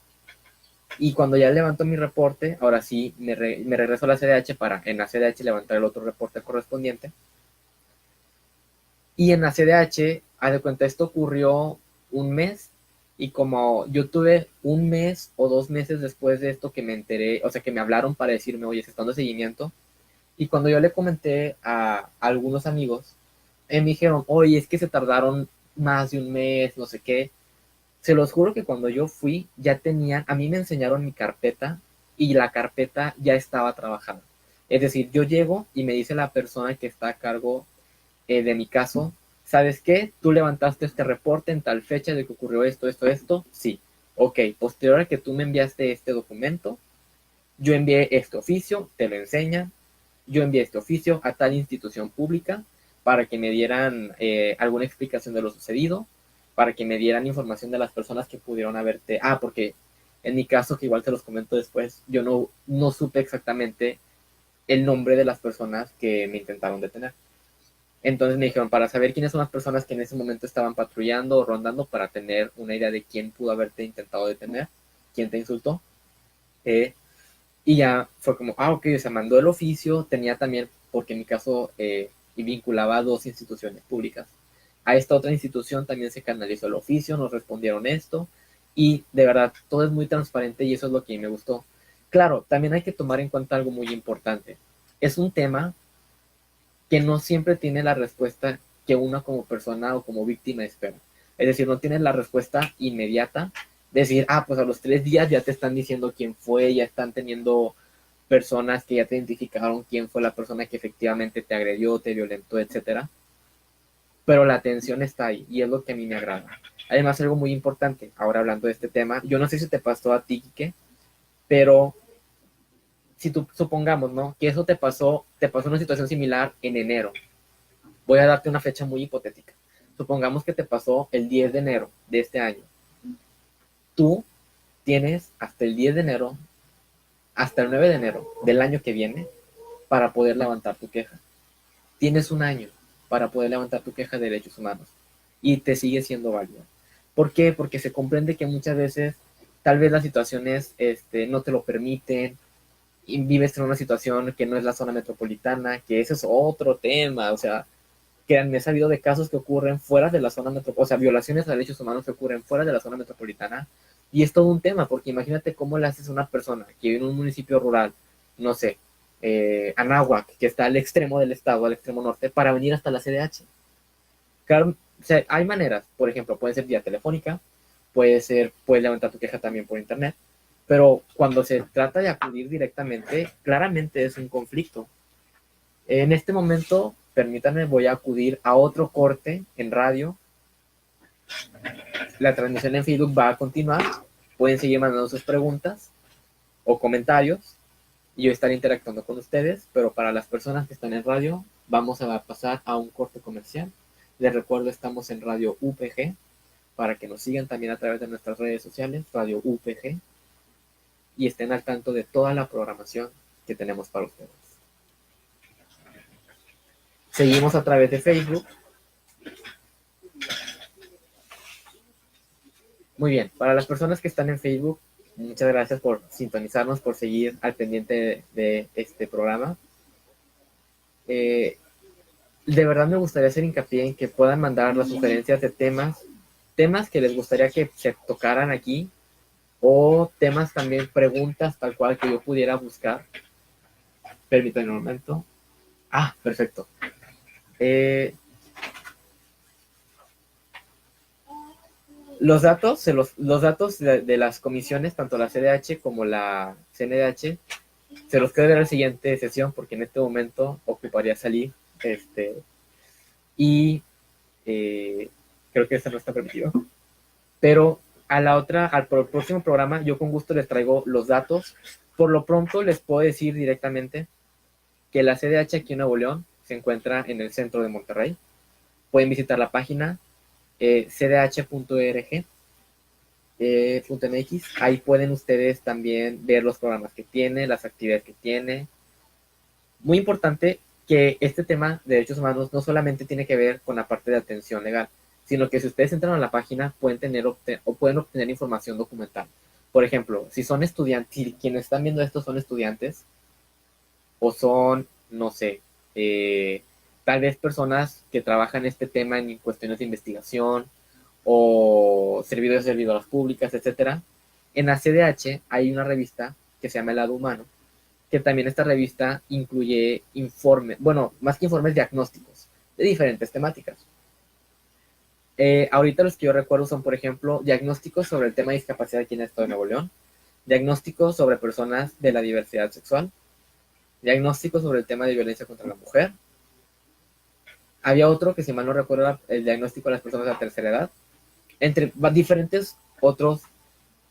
Y cuando ya levanto mi reporte, ahora sí me regreso a la CDH para en la CDH levantar el otro reporte correspondiente. Y en la CDH, haz de cuenta, esto ocurrió un mes. Y como yo tuve un mes o 2 meses después de esto que me enteré, o sea, que me hablaron para decirme, oye, se está dando seguimiento. Y cuando yo le comenté a algunos amigos, me dijeron, oye, es que se tardaron más de un mes, no sé qué. Se los juro que cuando yo fui, ya tenían, a mí me enseñaron mi carpeta y la carpeta ya estaba trabajando. Es decir, yo llego y me dice la persona que está a cargo de mi caso, ¿sabes qué? Tú levantaste este reporte en tal fecha de que ocurrió esto, esto, esto. Sí. Ok, posterior a que tú me enviaste este documento, yo envié este oficio, te lo enseñan, yo envié este oficio a tal institución pública para que me dieran alguna explicación de lo sucedido, para que me dieran información de las personas que pudieron haberte... porque en mi caso, que igual te los comento después, yo no supe exactamente el nombre de las personas que me intentaron detener. Entonces me dijeron, para saber quiénes son las personas que en ese momento estaban patrullando o rondando, para tener una idea de quién pudo haberte intentado detener, quién te insultó. Y ya fue como, ok, o sea, mandó el oficio, tenía también, porque en mi caso y vinculaba a 2 instituciones públicas. A esta otra institución también se canalizó el oficio, nos respondieron esto, y de verdad, todo es muy transparente y eso es lo que me gustó. Claro, también hay que tomar en cuenta algo muy importante. Es un tema que no siempre tiene la respuesta que una como persona o como víctima espera. Es decir, no tiene la respuesta inmediata. Decir, pues a los 3 días ya te están diciendo quién fue, ya están teniendo personas que ya te identificaron quién fue la persona que efectivamente te agredió, te violentó, etcétera. Pero la atención está ahí y es lo que a mí me agrada. Además, algo muy importante, ahora hablando de este tema, yo no sé si te pasó a ti, Quique, pero si tú supongamos, ¿no? Que eso te pasó una situación similar en enero. Voy a darte una fecha muy hipotética. Supongamos que te pasó el 10 de enero de este año. Tú tienes hasta el 10 de enero, hasta el 9 de enero del año que viene, para poder levantar tu queja. Tienes un año para poder levantar tu queja de derechos humanos y te sigue siendo válida. ¿Por qué? Porque se comprende que muchas veces tal vez las situaciones no te lo permiten y vives en una situación que no es la zona metropolitana, que ese es otro tema, o sea, que me he sabido de casos que ocurren fuera de la zona metropolitana, o sea, violaciones a derechos humanos que ocurren fuera de la zona metropolitana, y es todo un tema, porque imagínate cómo le haces a una persona que vive en un municipio rural, no sé, Anáhuac, que está al extremo del estado, al extremo norte, para venir hasta la CDH. Claro, o sea, hay maneras, por ejemplo, puede ser vía telefónica, puedes levantar tu queja también por internet, pero cuando se trata de acudir directamente, claramente es un conflicto. En este momento, permítanme, voy a acudir a otro corte en radio. La transmisión en Facebook va a continuar. Pueden seguir mandando sus preguntas o comentarios y yo estaré interactuando con ustedes, pero para las personas que están en radio, vamos a pasar a un corte comercial. Les recuerdo, estamos en Radio UPG, para que nos sigan también a través de nuestras redes sociales, Radio UPG, y estén al tanto de toda la programación que tenemos para ustedes. Seguimos a través de Facebook. Muy bien, para las personas que están en Facebook, muchas gracias por sintonizarnos, por seguir al pendiente de este programa. De verdad me gustaría hacer hincapié en que puedan mandar las sugerencias de temas que les gustaría que se tocaran aquí, o temas también, preguntas tal cual que yo pudiera buscar. Permítanme un momento. Perfecto. Los datos de las comisiones, tanto la CDH como la CNDH, se los quedo en la siguiente sesión, porque en este momento ocuparía salir. Y creo que eso no está permitido. Pero al próximo programa, yo con gusto les traigo los datos. Por lo pronto, les puedo decir directamente que la CDH aquí en Nuevo León se encuentra en el centro de Monterrey. Pueden visitar la página cdh.org.mx. Ahí pueden ustedes también ver los programas que tiene, las actividades que tiene. Muy importante que este tema de derechos humanos no solamente tiene que ver con la parte de atención legal, sino que si ustedes entran a la página pueden obtener información documental. Por ejemplo, si son estudiantes, si quienes están viendo esto son estudiantes o son, no sé, tal vez personas que trabajan este tema en cuestiones de investigación o servidoras públicas, etcétera. En la CDH hay una revista que se llama El Lado Humano, que también esta revista incluye informes, bueno, más que informes, diagnósticos de diferentes temáticas. Ahorita los que yo recuerdo son, por ejemplo, diagnósticos sobre el tema de discapacidad aquí en el Estado de Nuevo León, diagnósticos sobre personas de la diversidad sexual, diagnósticos sobre el tema de violencia contra la mujer. Había otro que, si mal no recuerdo, el diagnóstico de las personas de la tercera edad, entre diferentes otros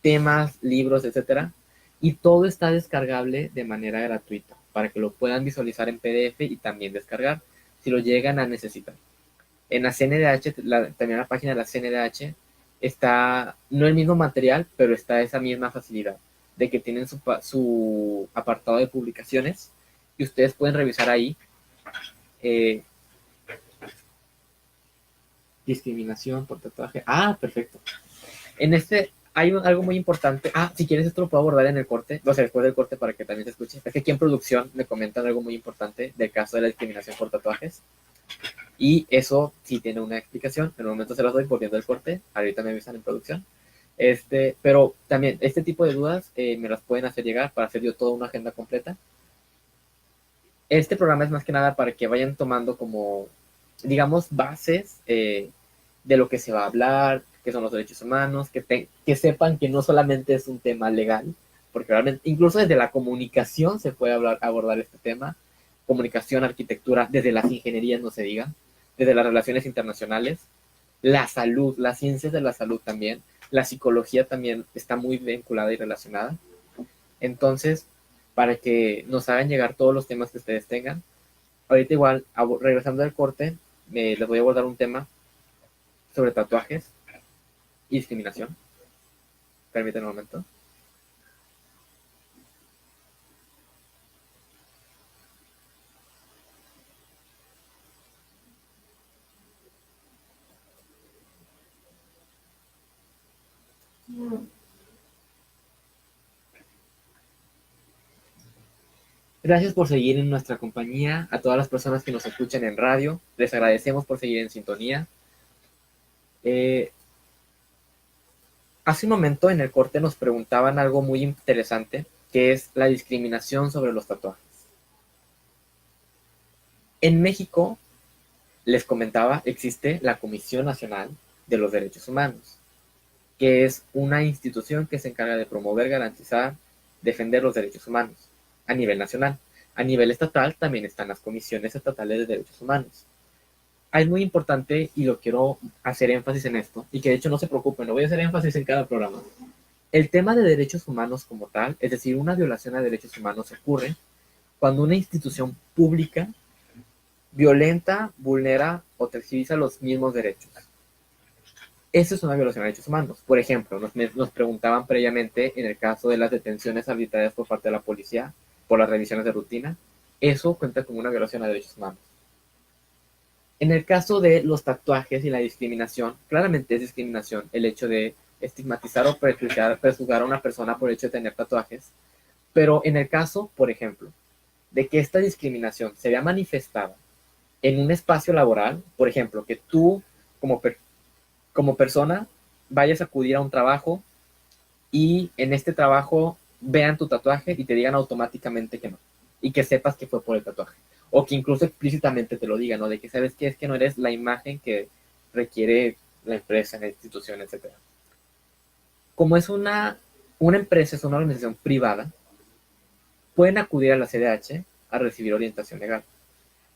temas, libros, etcétera, y todo está descargable de manera gratuita para que lo puedan visualizar en PDF y también descargar si lo llegan a necesitar. En la CNDH, también la página de la CNDH, está no el mismo material, pero está esa misma facilidad de que tienen su apartado de publicaciones y ustedes pueden revisar ahí Discriminación por tatuaje. Ah, perfecto. En este hay algo muy importante. Ah, si quieres esto lo puedo abordar en el corte, o sea, después del corte para que también se escuche. Es que aquí en producción me comentan algo muy importante del caso de la discriminación por tatuajes. Y eso sí tiene una explicación. En el momento se las doy volviendo al corte. Ahorita me avisan en producción. Pero también este tipo de dudas me las pueden hacer llegar para hacer yo toda una agenda completa. Este programa es más que nada para que vayan tomando como, digamos, bases de lo que se va a hablar, qué son los derechos humanos, que sepan que no solamente es un tema legal, porque realmente incluso desde la comunicación se puede abordar este tema, comunicación, arquitectura, desde las ingenierías no se diga, desde las relaciones internacionales, la salud, las ciencias de la salud también, la psicología también está muy vinculada y relacionada. Entonces, para que nos hagan llegar todos los temas que ustedes tengan, ahorita igual, regresando al corte, les voy a abordar un tema sobre tatuajes y discriminación. Permítanme un momento. Gracias por seguir en nuestra compañía. A todas las personas que nos escuchan en radio, les agradecemos por seguir en sintonía. Eh, Hace un momento en el corte nos preguntaban algo muy interesante, que es la discriminación sobre los tatuajes. En México, les comentaba, existe la Comisión Nacional de los Derechos Humanos, que es una institución que se encarga de promover, garantizar, defender los derechos humanos a nivel nacional. A nivel estatal también están las comisiones estatales de derechos humanos. Es muy importante y lo quiero hacer énfasis en esto, y que de hecho no se preocupen, lo voy a hacer énfasis en cada programa. El tema de derechos humanos como tal, es decir, una violación a derechos humanos ocurre cuando una institución pública violenta, vulnera o tergiversa los mismos derechos. Eso es una violación a derechos humanos. Por ejemplo, nos preguntaban previamente en el caso de las detenciones arbitrarias por parte de la policía por las revisiones de rutina. Eso cuenta como una violación a derechos humanos. En el caso de los tatuajes y la discriminación, claramente es discriminación el hecho de estigmatizar o prejuzgar a una persona por el hecho de tener tatuajes. Pero en el caso, por ejemplo, de que esta discriminación se vea manifestada en un espacio laboral, por ejemplo, que tú como persona vayas a acudir a un trabajo y en este trabajo vean tu tatuaje y te digan automáticamente que no, y que sepas que fue por el tatuaje, o que incluso explícitamente te lo digan, ¿no? De que sabes que es que no eres la imagen que requiere la empresa, la institución, etcétera. Como es una empresa, es una organización privada, pueden acudir a la CDH a recibir orientación legal.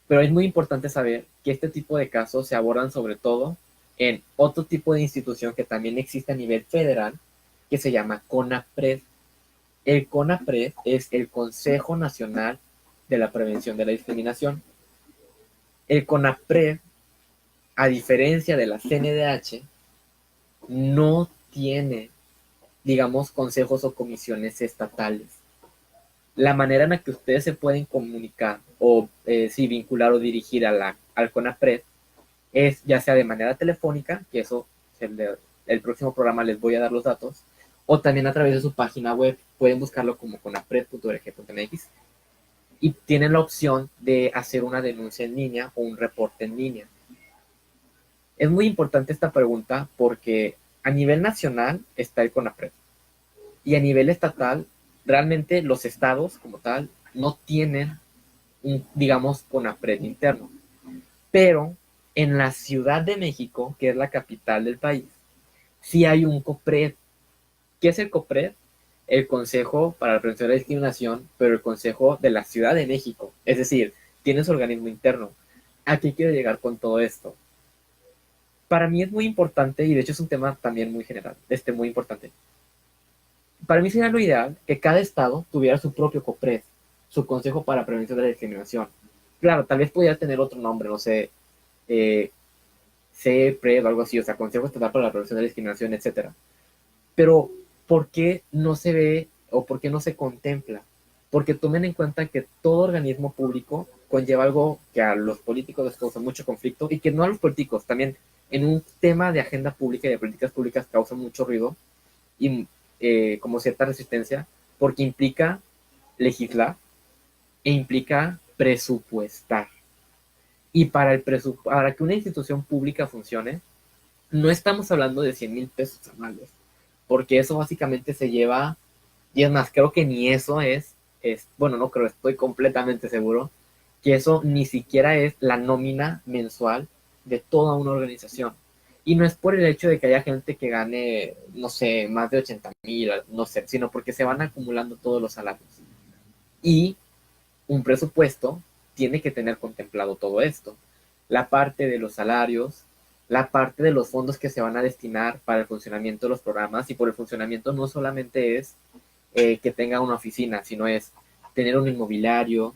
Pero es muy importante saber que este tipo de casos se abordan sobre todo en otro tipo de institución que también existe a nivel federal, que se llama CONAPRED. El CONAPRED es el Consejo Nacional de la Prevención de la Discriminación. El CONAPRED, a diferencia de la CNDH, no tiene, digamos, consejos o comisiones estatales. La manera en la que ustedes se pueden comunicar o si vincular o dirigir al CONAPRED es ya sea de manera telefónica, que eso el próximo programa les voy a dar los datos, o también a través de su página web. Pueden buscarlo como conapred.org.mx y tienen la opción de hacer una denuncia en línea o un reporte en línea. Es muy importante esta pregunta porque a nivel nacional está el CONAPRED y a nivel estatal realmente los estados como tal no tienen un, digamos, CONAPRED interno. Pero en la Ciudad de México, que es la capital del país, sí hay un COPRED. ¿Qué es el COPRED? El Consejo para la Prevención de la Discriminación, pero el Consejo de la Ciudad de México. Es decir, tiene su organismo interno. ¿A qué quiero llegar con todo esto? Para mí es muy importante, y de hecho es un tema también muy general, muy importante. Para mí sería lo ideal que cada estado tuviera su propio COPRED, su Consejo para la Prevención de la Discriminación. Claro, tal vez pudiera tener otro nombre, no sé, CPRED o algo así, o sea, Consejo Estatal para la Prevención de la Discriminación, etcétera. Pero, ¿por qué no se ve o por qué no se contempla? Porque tomen en cuenta que todo organismo público conlleva algo que a los políticos les causa mucho conflicto y que no a los políticos, también en un tema de agenda pública y de políticas públicas causa mucho ruido y como cierta resistencia, porque implica legislar e implica presupuestar. Y para que una institución pública funcione, no estamos hablando de 100,000 pesos anuales, porque eso básicamente se lleva, y es más, creo que ni eso bueno, no creo, estoy completamente seguro, que eso ni siquiera es la nómina mensual de toda una organización. Y no es por el hecho de que haya gente que gane, no sé, más de 80,000, no sé, sino porque se van acumulando todos los salarios. Y un presupuesto tiene que tener contemplado todo esto. La parte de los salarios, la parte de los fondos que se van a destinar para el funcionamiento de los programas, y por el funcionamiento no solamente es que tenga una oficina, sino es tener un inmobiliario,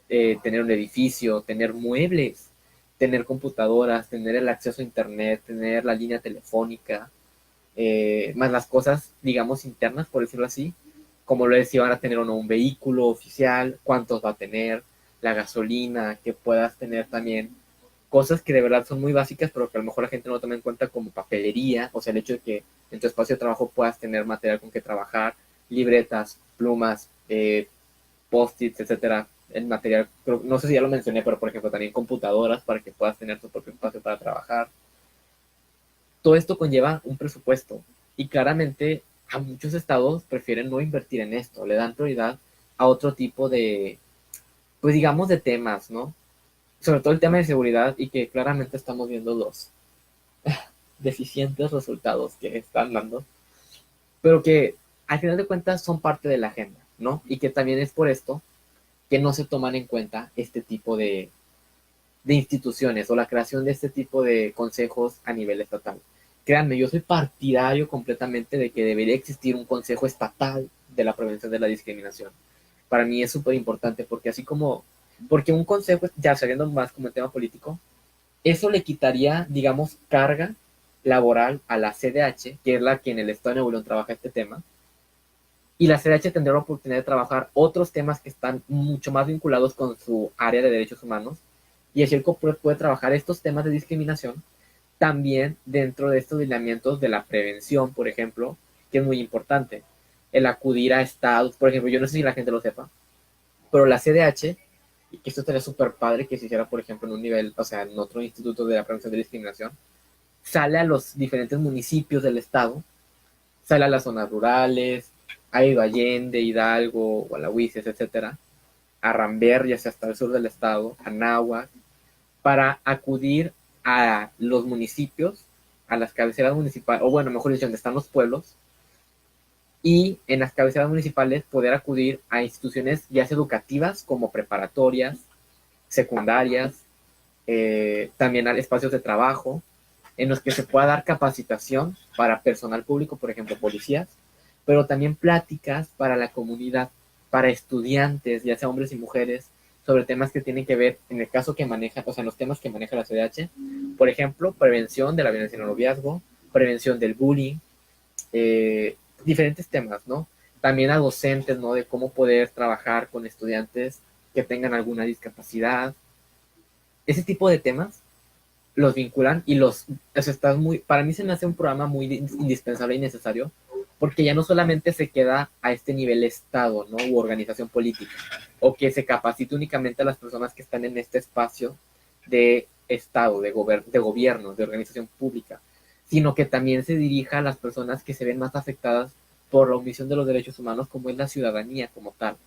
tener un edificio, tener muebles, tener computadoras, tener el acceso a internet, tener la línea telefónica, más las cosas, digamos, internas, por decirlo así, como lo es si van a tener o no un vehículo oficial, cuántos va a tener, la gasolina, que puedas tener también cosas que de verdad son muy básicas, pero que a lo mejor la gente no toma en cuenta, como papelería, o sea, el hecho de que en tu espacio de trabajo puedas tener material con que trabajar, libretas, plumas, post-its, etcétera, el material, no sé si ya lo mencioné, pero por ejemplo también computadoras para que puedas tener tu propio espacio para trabajar. Todo esto conlleva un presupuesto y claramente a muchos estados prefieren no invertir en esto, le dan prioridad a otro tipo de, pues digamos, de temas, ¿no? Sobre todo el tema de seguridad, y que claramente estamos viendo los deficientes resultados que están dando, pero que al final de cuentas son parte de la agenda, ¿no? Y que también es por esto que no se toman en cuenta este tipo de instituciones o la creación de este tipo de consejos a nivel estatal. Créanme, yo soy partidario completamente de que debería existir un consejo estatal de la prevención de la discriminación. Para mí es súper importante, porque así como, porque un consejo, ya saliendo más como el tema político, eso le quitaría, digamos, carga laboral a la CDH, que es la que en el estado de Nuevo León trabaja este tema, y la CDH tendrá la oportunidad de trabajar otros temas que están mucho más vinculados con su área de derechos humanos, y el CIRCO puede trabajar estos temas de discriminación también dentro de estos lineamientos de la prevención, por ejemplo, que es muy importante. El acudir a estados, por ejemplo, yo no sé si la gente lo sepa, pero la CDH, y que esto estaría súper padre que se hiciera, por ejemplo, en un nivel, o sea, en otro instituto de la prevención de discriminación, sale a los diferentes municipios del estado, sale a las zonas rurales, ha ido a Allende, Hidalgo, Gualahuises, etcétera, a Ramber, ya sea hasta el sur del estado, a Náhuac, para acudir a los municipios, a las cabeceras municipales, o bueno, mejor dicho, donde están los pueblos, y en las cabeceras municipales poder acudir a instituciones ya sea educativas como preparatorias, secundarias, también a espacios de trabajo, en los que se pueda dar capacitación para personal público, por ejemplo, policías, pero también pláticas para la comunidad, para estudiantes, ya sea hombres y mujeres, sobre temas que tienen que ver, en el caso que maneja, o sea, en los temas que maneja la CDH, por ejemplo, prevención de la violencia en el noviazgo, prevención del bullying, diferentes temas, ¿no? También a docentes, ¿no? De cómo poder trabajar con estudiantes que tengan alguna discapacidad. Ese tipo de temas los vinculan y o sea, está muy, para mí se me hace un programa muy indispensable y necesario, porque ya no solamente se queda a este nivel Estado, ¿no? U organización política, o que se capacite únicamente a las personas que están en este espacio de Estado, de gobierno, de organización pública, sino que también se dirija a las personas que se ven más afectadas por la omisión de los derechos humanos, como es la ciudadanía como tal.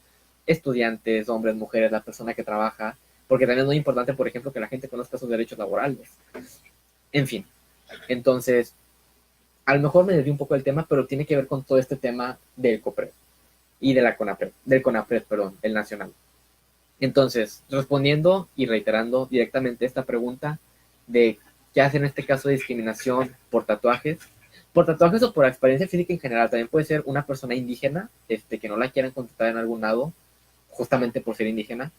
Estudiantes, hombres, mujeres, la persona que trabaja, porque también es muy importante, por ejemplo, que la gente conozca sus derechos laborales. En fin, entonces, a lo mejor me desvío un poco del tema, pero tiene que ver con todo este tema del COPRED y de la CONAPRED, del CONAPRED, perdón, el nacional. Entonces, respondiendo y reiterando directamente esta pregunta de qué hacer en este caso de discriminación por tatuajes o por experiencia física en general, también puede ser una persona indígena, que no la quieran contratar en algún lado, justamente por ser indígena,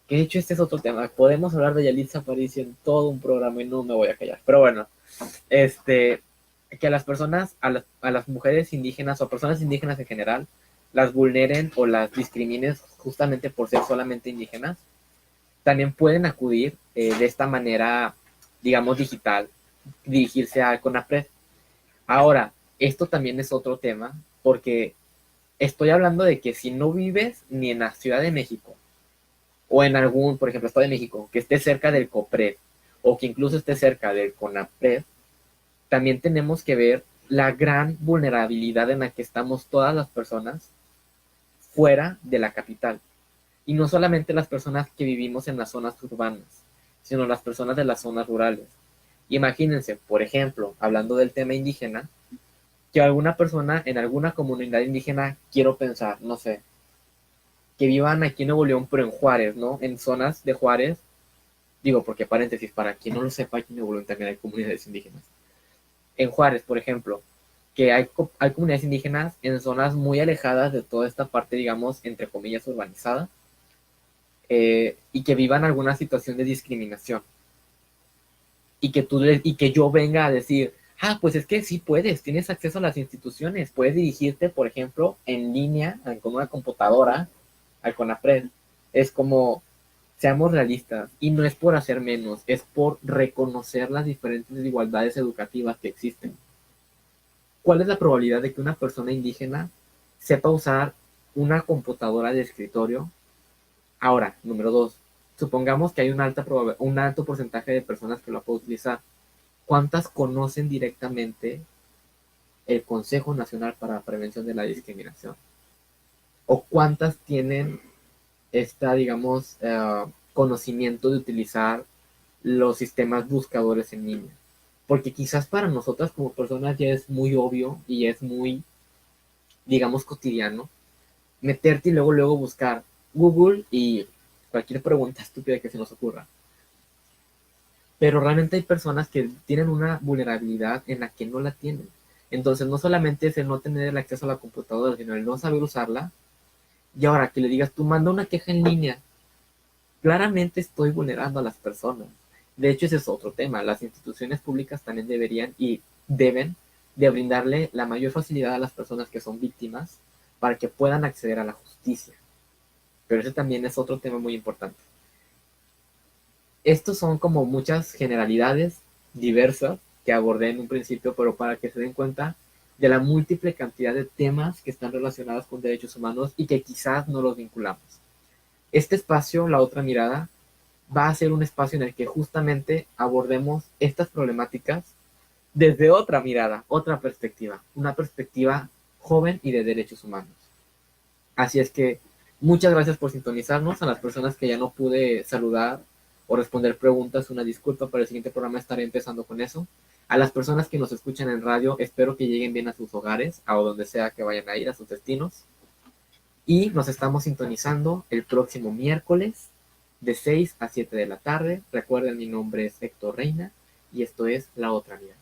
que de hecho este es otro tema. Podemos hablar de Yalitza Aparicio en todo un programa y no me voy a callar. Pero bueno, que a las personas, a las mujeres indígenas o a personas indígenas en general, las vulneren o las discriminen justamente por ser solamente indígenas, también pueden acudir de esta manera, digamos, digital, dirigirse al CONAPRED. Ahora, esto también es otro tema, porque estoy hablando de que si no vives ni en la Ciudad de México, o en algún, por ejemplo, Estado de México, que esté cerca del COPRED, o que incluso esté cerca del CONAPRED, también tenemos que ver la gran vulnerabilidad en la que estamos todas las personas fuera de la capital. Y no solamente las personas que vivimos en las zonas urbanas, sino las personas de las zonas rurales. Imagínense, por ejemplo, hablando del tema indígena, que alguna persona en alguna comunidad indígena, quiero pensar, no sé, que vivan aquí en Nuevo León, pero en Juárez, ¿no? En zonas de Juárez, digo, porque paréntesis, para quien no lo sepa, aquí en Nuevo León también hay comunidades indígenas. En Juárez, por ejemplo, que hay comunidades indígenas en zonas muy alejadas de toda esta parte, digamos, entre comillas, urbanizada, y que vivan alguna situación de discriminación. Y que yo venga a decir, pues es que sí puedes, tienes acceso a las instituciones, puedes dirigirte, por ejemplo, en línea, con una computadora, al CONAPRED. Es como, seamos realistas, y no es por hacer menos, es por reconocer las diferentes desigualdades educativas que existen. ¿Cuál es la probabilidad de que una persona indígena sepa usar una computadora de escritorio? Ahora, número dos, supongamos que hay un alto porcentaje de personas que lo pueden utilizar. ¿Cuántas conocen directamente el Consejo Nacional para la Prevención de la Discriminación? ¿O cuántas tienen digamos, conocimiento de utilizar los sistemas buscadores en línea? Porque quizás para nosotras como personas ya es muy obvio y es muy, digamos, cotidiano meterte y luego buscar Google y cualquier pregunta estúpida que se nos ocurra. Pero realmente hay personas que tienen una vulnerabilidad en la que no la tienen. Entonces no solamente es el no tener el acceso a la computadora, sino el no saber usarla. Y ahora que le digas, tú manda una queja en línea, claramente estoy vulnerando a las personas. De hecho, ese es otro tema. Las instituciones públicas también deberían y deben de brindarle la mayor facilidad a las personas que son víctimas para que puedan acceder a la justicia. Pero ese también es otro tema muy importante. Estos son como muchas generalidades diversas que abordé en un principio, pero para que se den cuenta de la múltiple cantidad de temas que están relacionados con derechos humanos y que quizás no los vinculamos. Este espacio, La Otra Mirada, va a ser un espacio en el que justamente abordemos estas problemáticas desde otra mirada, otra perspectiva, una perspectiva joven y de derechos humanos. Así es que muchas gracias por sintonizarnos. A las personas que ya no pude saludar o responder preguntas, una disculpa. Para el siguiente programa estaré empezando con eso. A las personas que nos escuchan en radio, espero que lleguen bien a sus hogares, a donde sea que vayan a ir, a sus destinos. Y nos estamos sintonizando el próximo miércoles de 6 a 7 de la tarde. Recuerden, mi nombre es Héctor Reina y esto es La Otra Mirada.